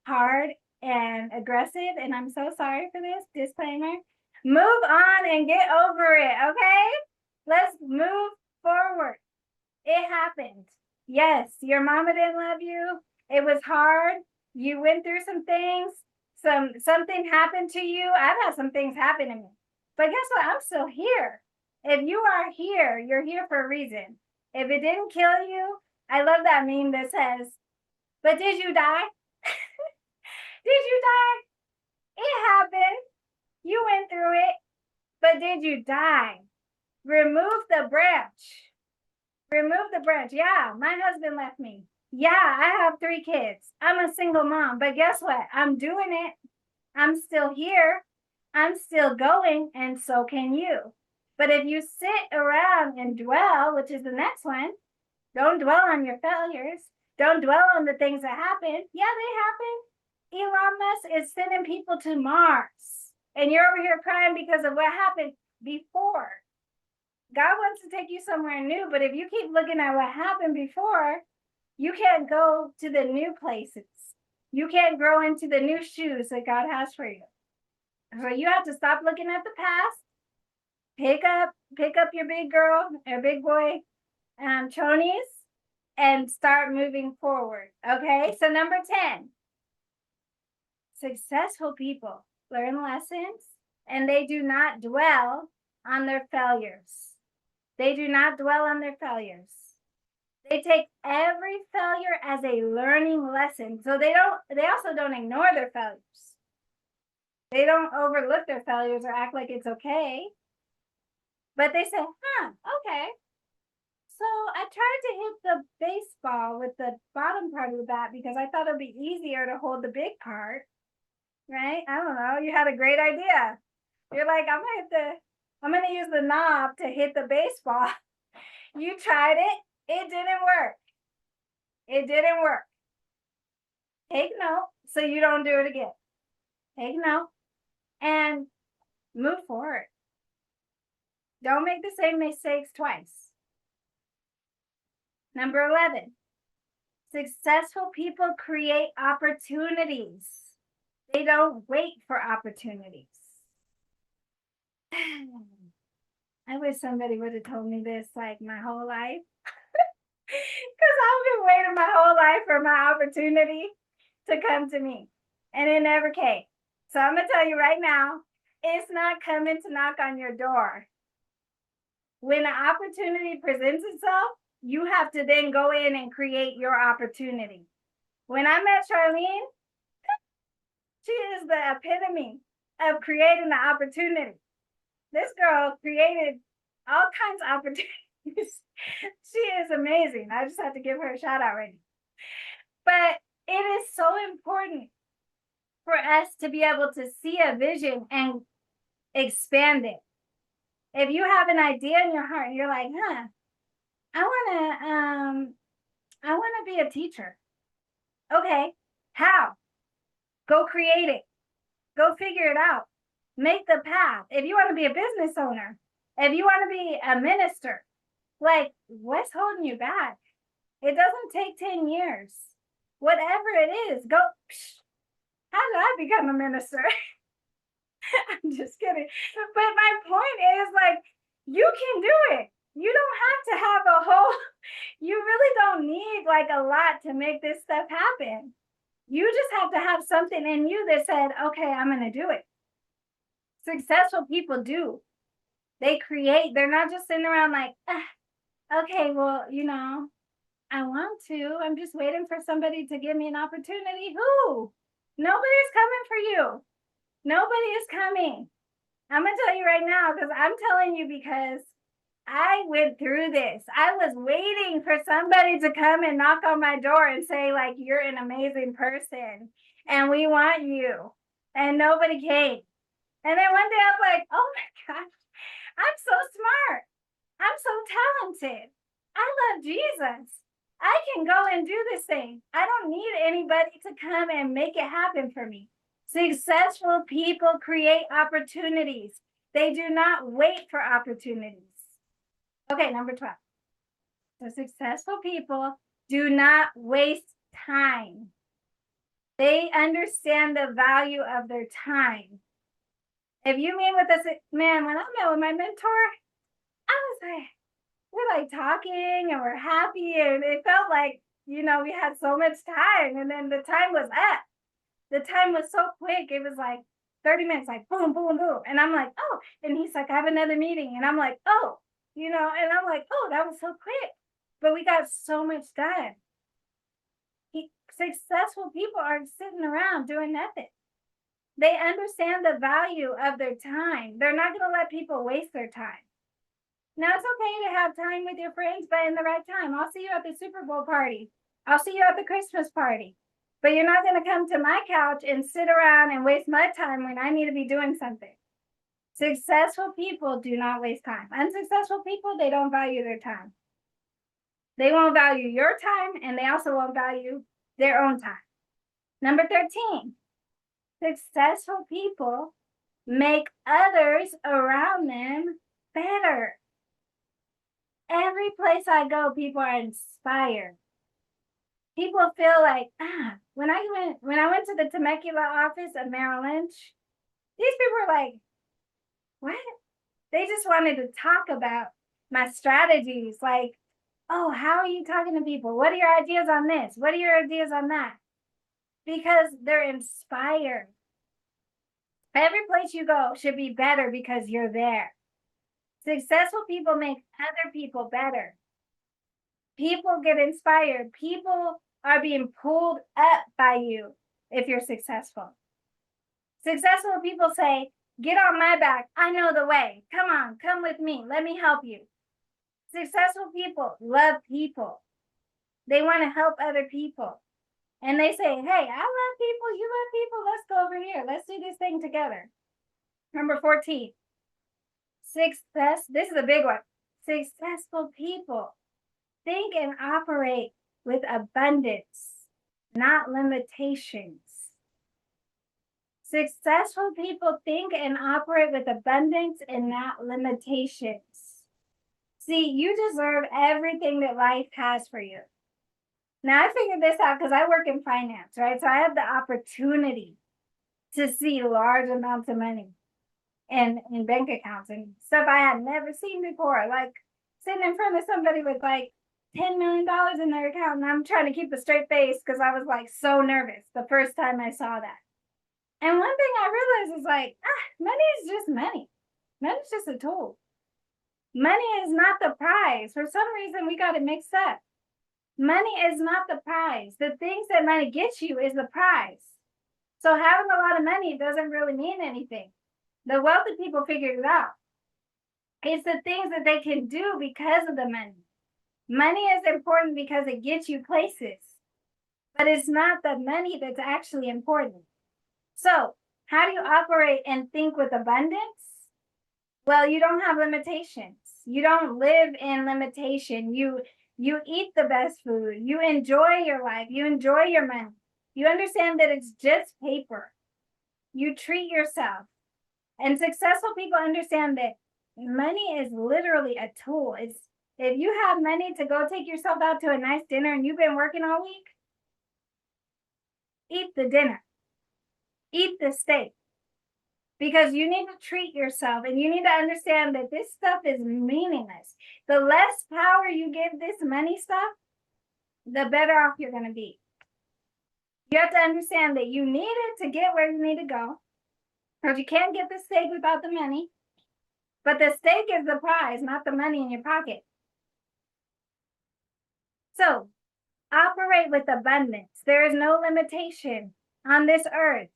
hard and aggressive, and I'm so sorry for this disclaimer. Move on and get over it, okay? Let's move forward. It happened. Yes, your mama didn't love you. It was hard. You went through some things. Something happened to you. I've had some things happen to me. But guess what? I'm still here. If you are here, you're here for a reason. If it didn't kill you, I love that meme that says, but did you die? Did you die? It happened. You went through it. But did you die? Remove the branch. Remove the branch. Yeah, my husband left me. Yeah, I have 3 kids. I'm a single mom. But guess what? I'm doing it. I'm still here. I'm still going, and so can you. But if you sit around and dwell, which is the next one, don't dwell on your failures. Don't dwell on the things that happen. Yeah, they happen. Elon Musk is sending people to Mars, and you're over here crying because of what happened before. God wants to take you somewhere new, but if you keep looking at what happened before, you can't go to the new places. You can't grow into the new shoes that God has for you. So you have to stop looking at the past, pick up your big girl or big boy chonies, and start moving forward. Okay, so number 10, successful people learn lessons and they do not dwell on their failures. They do not dwell on their failures. They take every failure as a learning lesson. So they also don't ignore their failures. They don't overlook their failures or act like it's okay. But they say, okay. So I tried to hit the baseball with the bottom part of the bat because I thought it'd be easier to hold the big part, right? I don't know. You had a great idea. You're like, I'm gonna use the knob to hit the baseball. You tried it. It didn't work. It didn't work. Take note so you don't do it again. Take note and move forward. Don't make the same mistakes twice. Number 11, successful people create opportunities. They don't wait for opportunities. I wish somebody would have told me this like my whole life. Because I've been waiting my whole life for my opportunity to come to me. And it never came. So I'm going to tell you right now, it's not coming to knock on your door. When an opportunity presents itself, you have to then go in and create your opportunity. When I met Charlene, she is the epitome of creating the opportunity. This girl created all kinds of opportunities. She is amazing. I just have to give her a shout out right now. But it is so important for us to be able to see a vision and expand it. If you have an idea in your heart and you're like, I wanna be a teacher. Okay, how? Go create it. Go figure it out. Make the path. If you want to be a business owner, if you want to be a minister, like, what's holding you back? It doesn't take 10 years. Whatever it is, go. How did I become a minister? I'm just kidding. But my point is, like, you can do it. You don't have to have you really don't need like a lot to make this stuff happen. You just have to have something in you that said, okay, I'm going to do it. Successful people do. They create. They're not just sitting around like, okay, well, I want to. I'm just waiting for somebody to give me an opportunity. Who? Nobody's coming for you. Nobody is coming. I'm going to tell you right now because I'm telling you because I went through this. I was waiting for somebody to come and knock on my door and say, like, you're an amazing person and we want you. And nobody came. And then one day I was like, oh my gosh, I'm so smart. I'm so talented. I love Jesus. I can go and do this thing. I don't need anybody to come and make it happen for me. Successful people create opportunities. They do not wait for opportunities. Okay, number 12. So successful people do not waste time. They understand the value of their time. If you meet with us, man, when I met with my mentor, I was like, we're like talking and we're happy, and it felt like, we had so much time, and then the time was up. The time was so quick. It was like 30 minutes, like boom, boom, boom. And I'm like, oh, and he's like, I have another meeting. And I'm like, oh, and I'm like, oh, that was so quick. But we got so much done. Successful people aren't sitting around doing nothing. They understand the value of their time. They're not going to let people waste their time. Now, it's okay to have time with your friends, but in the right time. I'll see you at the Super Bowl party. I'll see you at the Christmas party. But you're not going to come to my couch and sit around and waste my time when I need to be doing something. Successful people do not waste time. Unsuccessful people, they don't value their time. They won't value your time, and they also won't value their own time. Number 13, successful people make others around them better. Every place I go, people are inspired. People feel like, when I went to the Temecula office of Merrill Lynch, these people were like, what? They just wanted to talk about my strategies. Like, oh, how are you talking to people? What are your ideas on this? What are your ideas on that? Because they're inspired. Every place you go should be better because you're there. Successful people make other people better. People get inspired. People are being pulled up by you if you're successful. Successful people say, get on my back. I know the way. Come on, come with me. Let me help you. Successful people love people. They want to help other people. And they say, hey, I love people. You love people. Let's go over here. Let's do this thing together. Number 14. Success. This is a big one. Successful people think and operate with abundance, not limitations. Successful people think and operate with abundance and not limitations. See, you deserve everything that life has for you. Now, I figured this out because I work in finance, right? So I have the opportunity to see large amounts of money in bank accounts and stuff I had never seen before, like sitting in front of somebody with like $10 million in their account, and I'm trying to keep a straight face because I was like so nervous the first time I saw that. And one thing I realized is like, money is just money. Money is just a tool. Money is not the prize. For some reason, we got it mixed up. Money is not the prize. The things that money gets you is the prize. So having a lot of money doesn't really mean anything. The wealthy people figured it out. It's the things that they can do because of the money. Money is important because it gets you places, but it's not the money that's actually important. So how do you operate and think with abundance? Well, you don't have limitations. You don't live in limitation. You eat the best food. You enjoy your life. You enjoy your money. You understand that it's just paper. You treat yourself. And successful people understand that money is literally a tool. It's if you have money to go take yourself out to a nice dinner and you've been working all week, eat the dinner. Eat the steak. Because you need to treat yourself and you need to understand that this stuff is meaningless. The less power you give this money stuff, the better off you're going to be. You have to understand that you need it to get where you need to go. Because you can't get the steak without the money. But the steak is the prize, not the money in your pocket. So, operate with abundance. There is no limitation on this earth,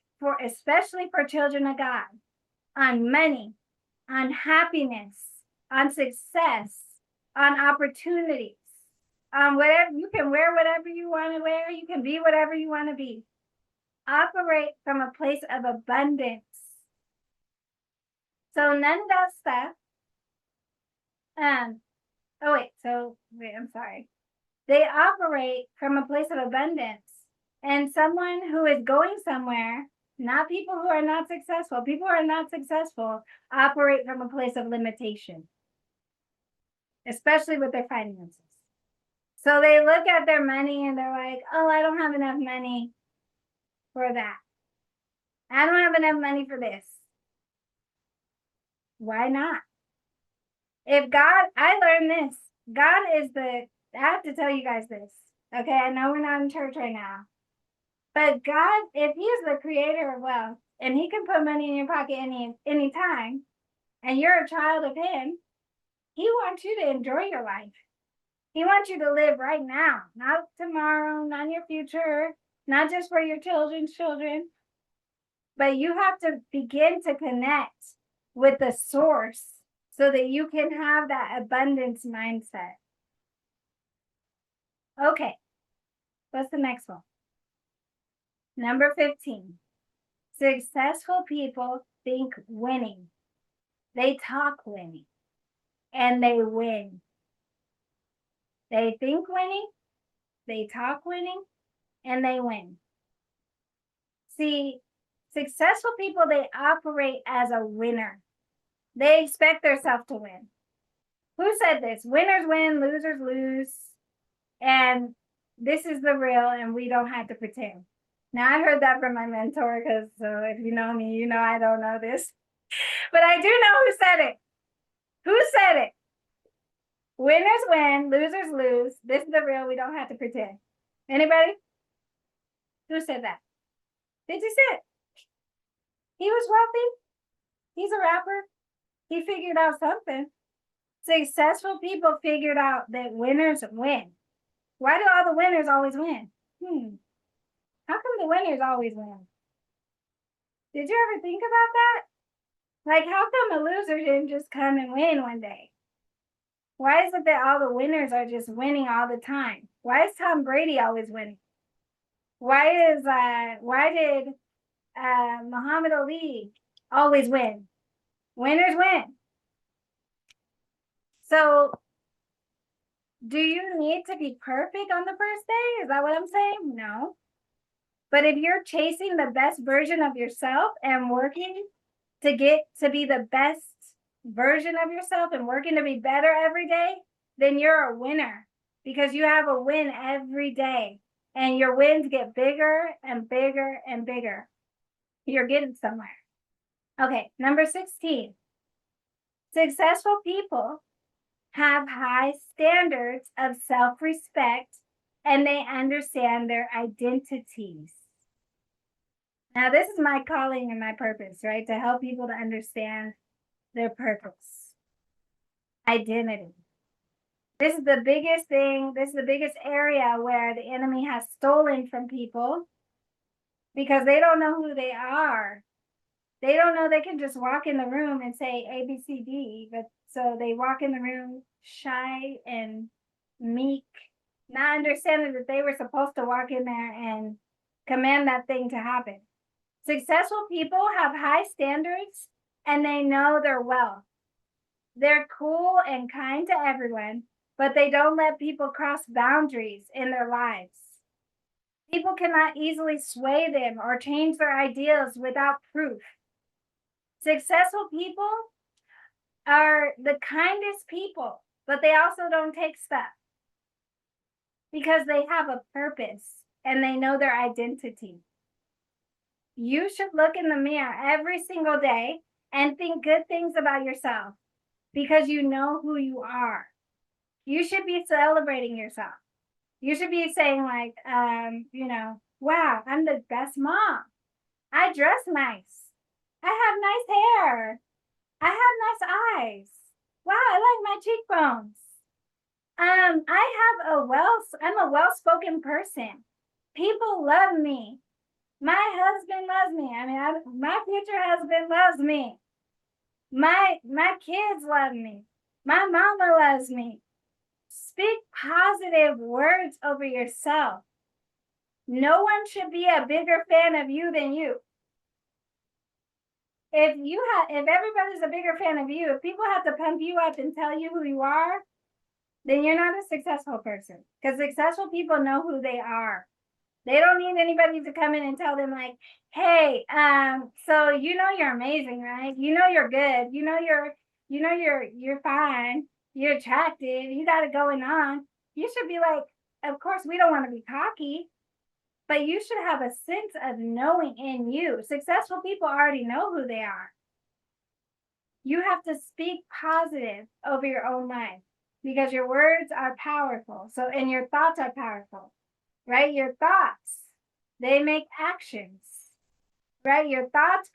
especially for children of God, on money, on happiness, on success, on opportunities, on whatever. You can wear whatever you want to wear. You can be whatever you want to be. Operate from a place of abundance. So none of that stuff Oh, wait, I'm sorry. They operate from a place of abundance. And someone who is going somewhere, not people who are not successful, people who are not successful operate from a place of limitation, especially with their finances. So they look at their money and they're like, oh, I don't have enough money for that. I don't have enough money for this. Why not? If God, I learned this. God is I have to tell you guys this. Okay, I know we're not in church right now. But God, if He is the creator of wealth and He can put money in your pocket any time, and you're a child of Him, He wants you to enjoy your life. He wants you to live right now, not tomorrow, not in your future, not just for your children's children. But you have to begin to connect with the source so that you can have that abundance mindset. Okay, what's the next one? Number 15. Successful people think winning. They talk winning and they win. They think winning, they talk winning, and they win. See, successful people, they operate as a winner. They expect themselves to win. Who said this? Winners win, losers lose. And this is the real, and we don't have to pretend. Now, I heard that from my mentor because if you know me, you know I don't know this. But I do know who said it. Who said it? Winners win, losers lose. This is the real. We don't have to pretend. Anybody? Who said that? Did you see it? He was wealthy. He's a rapper. He figured out something. Successful people figured out that winners win. Why do all the winners always win? How come the winners always win? Did you ever think about that? Like, how come a loser didn't just come and win one day? Why is it that all the winners are just winning all the time? Why is Tom Brady always winning? Why did Muhammad Ali always win? Winners win. So, do you need to be perfect on the first day? Is that what I'm saying? No. But if you're chasing the best version of yourself and working to get to be the best version of yourself and working to be better every day, then you're a winner because you have a win every day and your wins get bigger and bigger and bigger. You're getting somewhere. Okay, number 16. Successful people have high standards of self-respect and they understand their identities. Now, this is my calling and my purpose, right? To help people to understand their purpose. Identity. This is the biggest thing. This is the biggest area where the enemy has stolen from people because they don't know who they are. They don't know they can just walk in the room and say A, B, C, D. But so they walk in the room shy and meek, not understanding that they were supposed to walk in there and command that thing to happen. Successful people have high standards and they know their wealth. They're cool and kind to everyone, but they don't let people cross boundaries in their lives. People cannot easily sway them or change their ideas without proof. Successful people are the kindest people, but they also don't take stuff because they have a purpose and they know their identity. You should look in the mirror every single day and think good things about yourself because you know who you are. You should be celebrating yourself. You should be saying like, wow, I'm the best mom. I dress nice. I have nice hair. I have nice eyes. Wow, I like my cheekbones. I'm a well-spoken person. People love me. My husband loves me. My future husband loves me. My kids love me. My mama loves me. Speak positive words over yourself. No one should be a bigger fan of you than you. If everybody's a bigger fan of you, if people have to pump you up and tell you who you are, then you're not a successful person. Because successful people know who they are. They don't need anybody to come in and tell them like, hey, so you're amazing, right? You're good. You're fine. You're attractive. You got it going on. You should be like, of course, we don't want to be cocky, but you should have a sense of knowing in you. Successful people already know who they are. You have to speak positive over your own life because your words are powerful. So, and your thoughts are powerful, right? Your thoughts, they make actions, right? Your thoughts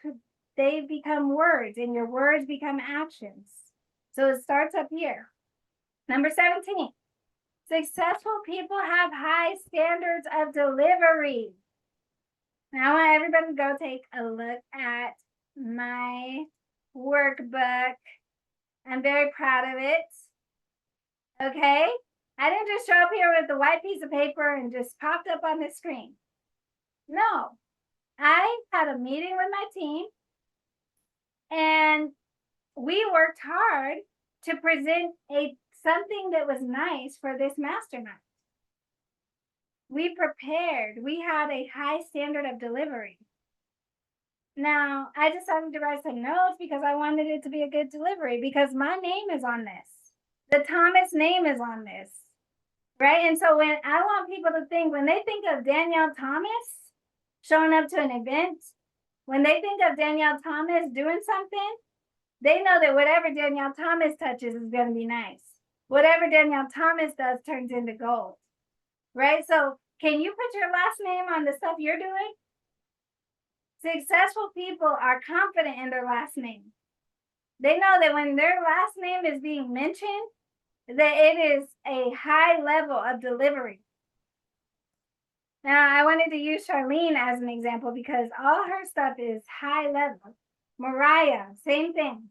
they become words and your words become actions. So it starts up here. Number 17, successful people have high standards of delivery. Now I want everybody to go take a look at my workbook. I'm very proud of it. Okay? I didn't just show up here with the white piece of paper and just popped up on the screen. No. I had a meeting with my team and we worked hard to present something that was nice for this mastermind. We prepared. We had a high standard of delivery. Now, I decided to write some notes because I wanted it to be a good delivery because my name is on this. The Thomas name is on this, right? And so when I want people to think, when they think of Dannielle Thomas showing up to an event, when they think of Dannielle Thomas doing something, they know that whatever Dannielle Thomas touches is going to be nice. Whatever Dannielle Thomas does turns into gold, right? So can you put your last name on the stuff you're doing? Successful people are confident in their last name. They know that when their last name is being mentioned, that it is a high level of delivery. Now, I wanted to use Charlene as an example because all her stuff is high level. Mariah, same thing.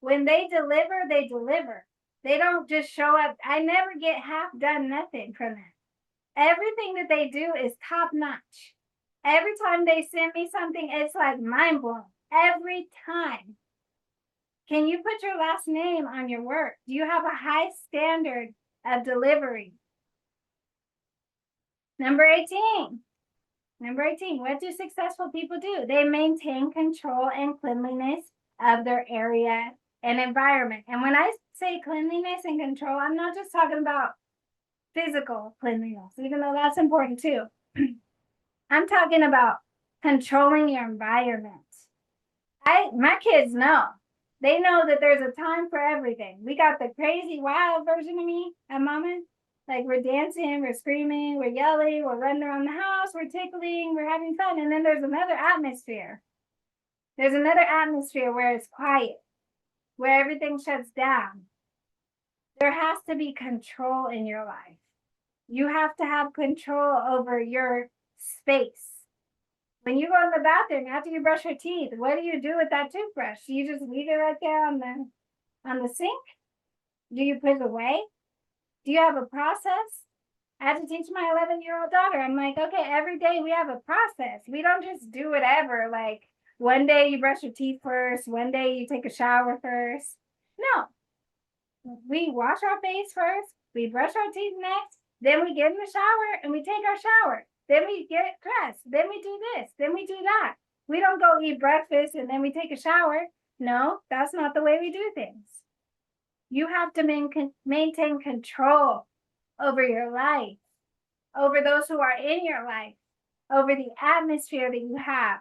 When they deliver, they deliver. They don't just show up. I never get half done nothing from them. Everything that they do is top notch. Every time they send me something, it's like mind blowing. Every time. Can you put your last name on your work? Do you have a high standard of delivery? Number 18. What do successful people do? They maintain control and cleanliness of their area and environment. And when I say cleanliness and control, I'm not just talking about physical cleanliness, even though that's important too. I'm talking about controlling your environment. My kids know. They know that there's a time for everything. We got the crazy, wild version of me at Mama. Like we're dancing, we're screaming, we're yelling, we're running around the house, we're tickling, we're having fun. And then there's another atmosphere. There's another atmosphere where it's quiet, where everything shuts down. There has to be control in your life. You have to have control over your space. When you go in the bathroom after you brush your teeth, what do you do with that toothbrush? Do you just leave it right there on the sink? Do you put it away? Do you have a process? I had to teach my 11-year-old daughter. I'm like, okay, every day we have a process. We don't just do whatever. Like one day you brush your teeth first, one day you take a shower first. No. We wash our face first, we brush our teeth next, then we get in the shower and we take our shower. Then we get dressed. Then we do this. Then we do that. We don't go eat breakfast and then we take a shower. No, that's not the way we do things. You have to maintain control over your life, over those who are in your life, over the atmosphere that you have.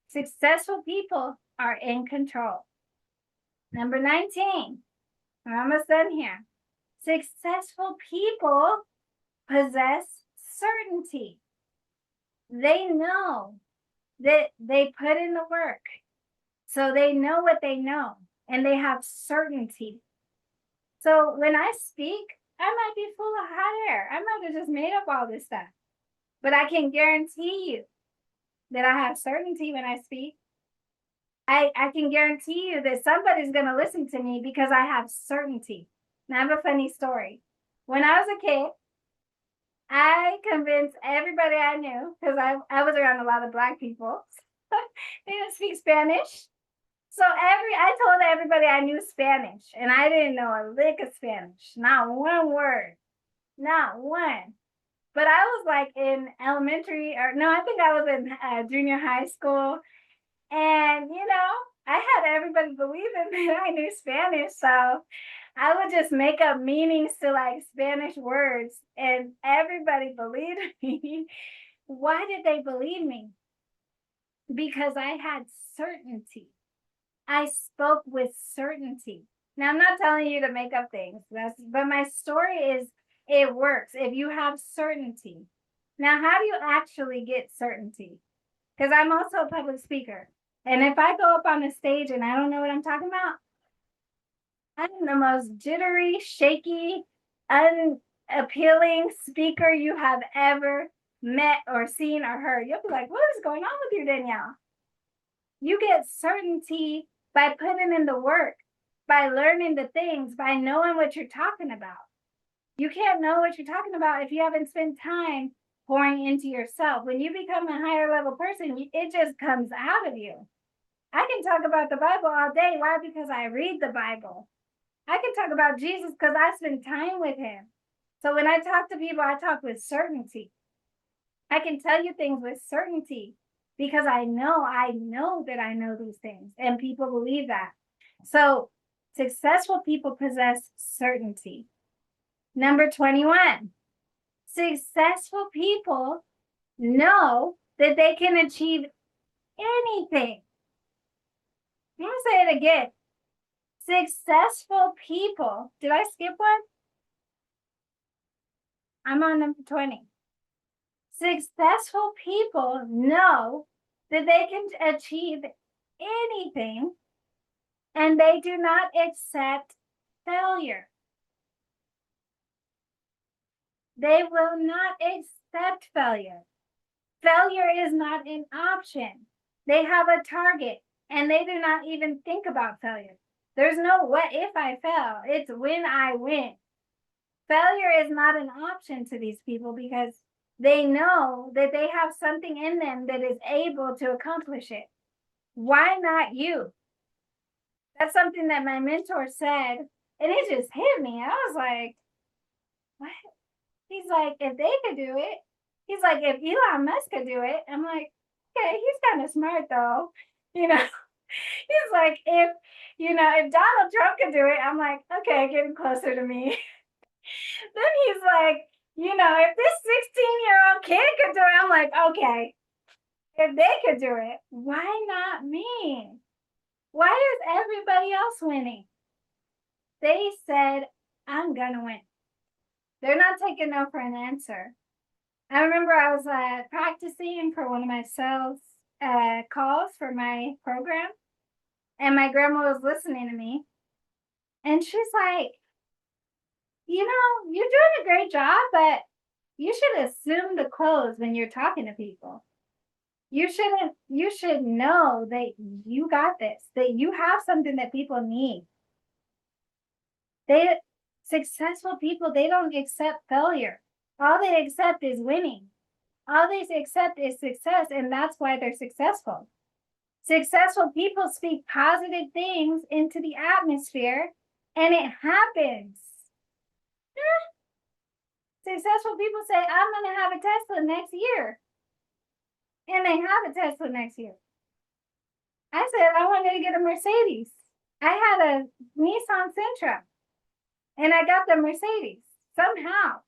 Successful people are in control. Number 19. We're almost done here. Successful people possess certainty. They know that they put in the work. So they know what they know and they have certainty. So when I speak, I might be full of hot air. I might have just made up all this stuff. But I can guarantee you that I have certainty when I speak. I can guarantee you that somebody's going to listen to me because I have certainty. Now, I have a funny story. When I was a kid, I convinced everybody I knew, because I was around a lot of Black people. They didn't speak Spanish. So I told everybody I knew Spanish, and I didn't know a lick of Spanish, not one word, not one. But I was like in elementary, or no, I think I was in junior high school, and I had everybody believing that I knew Spanish, so I would just make up meanings to like Spanish words, and everybody believed me. Why did they believe me? Because I had certainty. I spoke with certainty. Now, I'm not telling you to make up things, but my story is it works if you have certainty. Now, how do you actually get certainty? Because I'm also a public speaker. And if I go up on a stage and I don't know what I'm talking about, I'm the most jittery, shaky, unappealing speaker you have ever met or seen or heard. You'll be like, what is going on with you, Dannielle? You get certainty by putting in the work, by learning the things, by knowing what you're talking about. You can't know what you're talking about if you haven't spent time pouring into yourself. When you become a higher level person, it just comes out of you. I can talk about the Bible all day. Why? Because I read the Bible. I can talk about Jesus because I spend time with him. So when I talk to people, I talk with certainty. I can tell you things with certainty because I know that I know these things, and people believe that. So successful people possess certainty. Number 21, successful people know that they can achieve anything. I'm going to say it again. Successful people, did I skip one? I'm on number 20. Successful people know that they can achieve anything, and they do not accept failure. They will not accept failure. Failure is not an option. They have a target, and they do not even think about failure. There's no what if I fail. It's when I win. Failure is not an option to these people because they know that they have something in them that is able to accomplish it. Why not you? That's something that my mentor said, and it just hit me. I was like, what? He's like, if they could do it, he's like, if Elon Musk could do it, I'm like, okay, he's kind of smart though. He's like, if Donald Trump could do it, I'm like, okay, getting closer to me. Then he's like, if this 16-year-old kid could do it, I'm like, okay, if they could do it, why not me? Why is everybody else winning? They said, I'm gonna win. They're not taking no for an answer. I remember I was practicing for one of my sales calls for my program, and my grandma was listening to me, and she's like, you're doing a great job, but you should assume the close when you're talking to people. You should know that you got this, that you have something that people need. Successful people, they don't accept failure. All they accept is winning. All they accept is success, and that's why they're successful. Successful people speak positive things into the atmosphere, and it happens. Successful people say, I'm going to have a Tesla next year. And they have a Tesla next year. I said, I wanted to get a Mercedes. I had a Nissan Sentra, and I got the Mercedes somehow.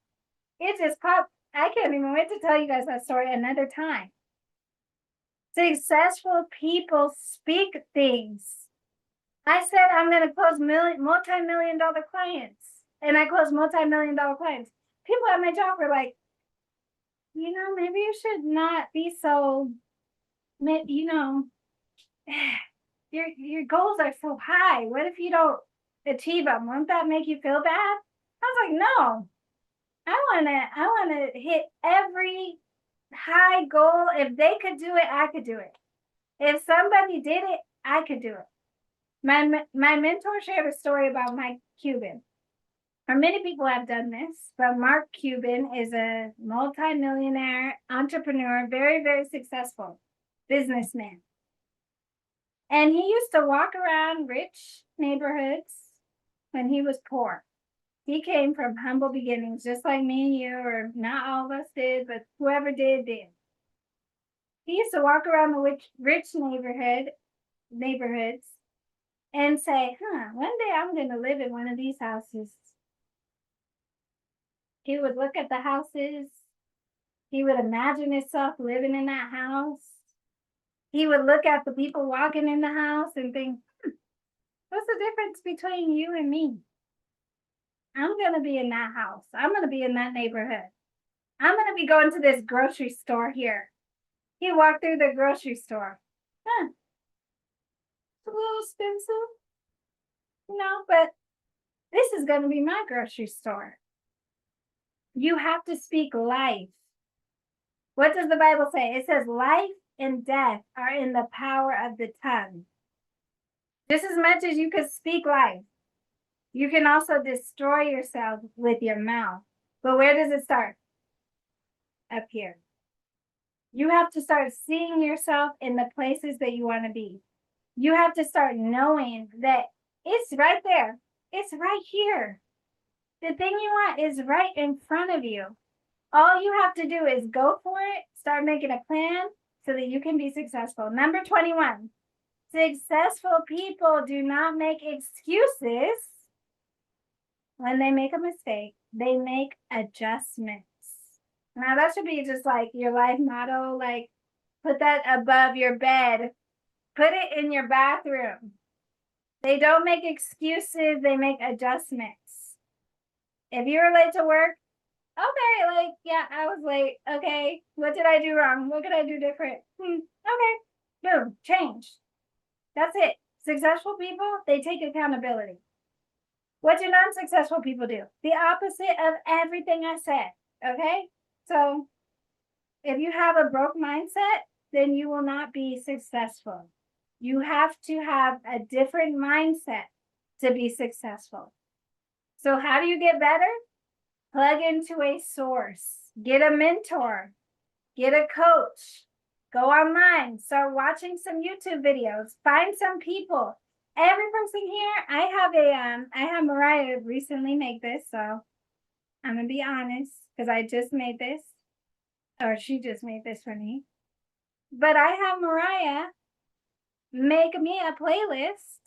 It just popped. I can't even wait to tell you guys that story another time. Successful people speak things. I said, I'm going to close multi-million-dollar clients, and I closed multi-million-dollar clients. People at my job were like, maybe you should not be so, your goals are so high. What if you don't achieve them? Won't that make you feel bad? I was like, no, I want to hit every high goal. If they could do it, I could do it. If somebody did it, I could do it. My mentor shared a story about Mike Cuban. Or many people have done this, but Mark Cuban is a multi-millionaire entrepreneur, very, very successful businessman. And he used to walk around rich neighborhoods when he was poor. He came from humble beginnings, just like me and you, or not all of us did, but whoever did, did. He used to walk around the rich neighborhoods and say, one day I'm going to live in one of these houses. He would look at the houses. He would imagine himself living in that house. He would look at the people walking in the house and think, what's the difference between you and me? I'm going to be in that house. I'm going to be in that neighborhood. I'm going to be going to this grocery store here. He walked through the grocery store. It's a little expensive. But this is going to be my grocery store. You have to speak life. What does the Bible say? It says life and death are in the power of the tongue. Just as much as you could speak life, you can also destroy yourself with your mouth. But where does it start? Up here. You have to start seeing yourself in the places that you want to be. You have to start knowing that it's right there. It's right here. The thing you want is right in front of you. All you have to do is go for it, start making a plan so that you can be successful. Number 21, successful people do not make excuses when they make a mistake. They make adjustments. Now that should be just like your life motto, like put that above your bed, put it in your bathroom. They don't make excuses, they make adjustments. If you're late to work, okay, yeah, I was late. Okay, what did I do wrong? What could I do different? Okay, boom, change. That's it. Successful people, they take accountability. What do non-successful people do? The opposite of everything I said, okay? So if you have a broke mindset, then you will not be successful. You have to have a different mindset to be successful. So how do you get better? Plug into a source, get a mentor, get a coach, go online, start watching some YouTube videos, find some people. Every person here, I have Mariah recently make this, so I'm gonna be honest, because I just made this, or she just made this for me. But I have Mariah make me a playlist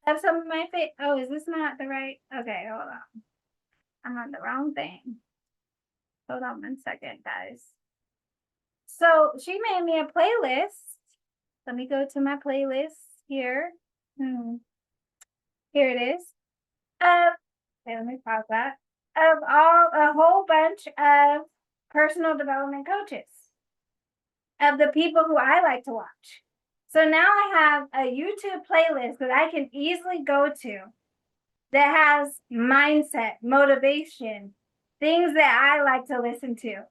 of some of my favorite. Oh, is this not the right? Okay, hold on. I'm on the wrong thing. Hold on 1 second, guys. So she made me a playlist. Let me go to my playlist here. Here it is. Okay, let me pause that. Of a whole bunch of personal development coaches, of the people who I like to watch. So now I have a YouTube playlist that I can easily go to that has mindset, motivation, things that I like to listen to,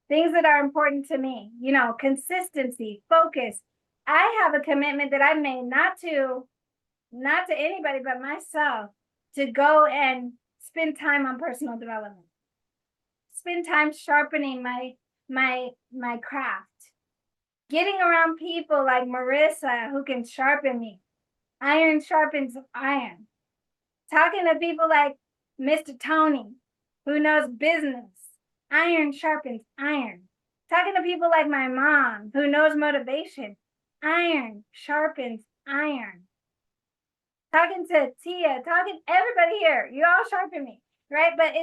things that are important to me, consistency, focus. I have a commitment that I made not to anybody but myself to go and spend time on personal development. Spend time sharpening my craft. Getting around people like Marissa who can sharpen me. Iron sharpens iron. Talking to people like Mr. Tony who knows business. Iron sharpens iron. Talking to people like my mom who knows motivation. Iron sharpens iron. Talking to Tia, everybody here, you all sharpen me, right? But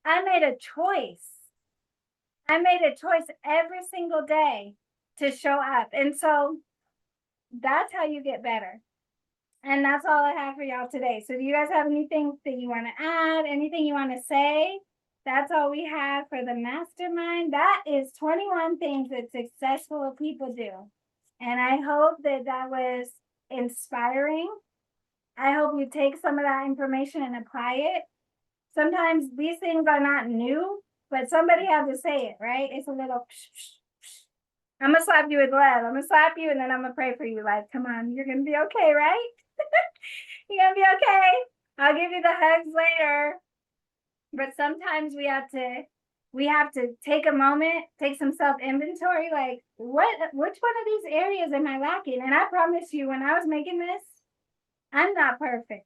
I made a choice. I made a choice every single day to show up. And so that's how you get better. And that's all I have for y'all today. So do you guys have anything that you want to add? Anything you want to say? That's all we have for the mastermind. That is 21 things that successful people do. And I hope that was inspiring. I hope you take some of that information and apply it. Sometimes these things are not new, but somebody had to say it, right? It's a little I'm gonna slap you with love. I'm gonna slap you and then I'm gonna pray for you. Like, come on, you're gonna be okay, right? You're gonna be okay. I'll give you the hugs later. But sometimes we have to we have to take a moment, take some self-inventory, like which one of these areas am I lacking? And I promise you, when I was making this, I'm not perfect.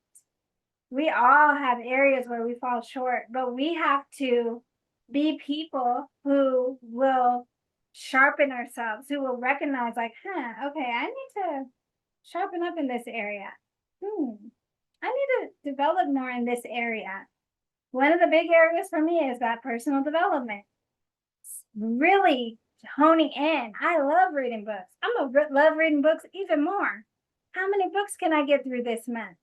We all have areas where we fall short, but we have to be people who will sharpen ourselves, who will recognize, like, okay, I need to sharpen up in this area. I need to develop more in this area. One of the big areas for me is that personal development. Really honing in. I love reading books. I'm gonna love reading books even more. How many books can I get through this month?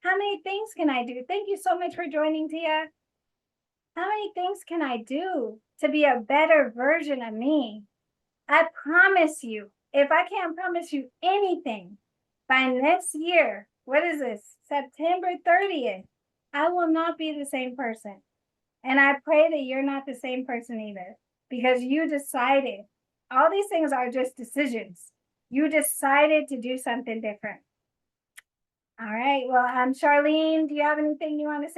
How many things can I do? Thank you so much for joining, Tia. How many things can I do to be a better version of me? I promise you, if I can't promise you anything, by next year, what is this? September 30th, I will not be the same person. And I pray that you're not the same person either, because you decided. All these things are just decisions. You decided to do something different. All right. Well, Charlene, do you have anything you want to say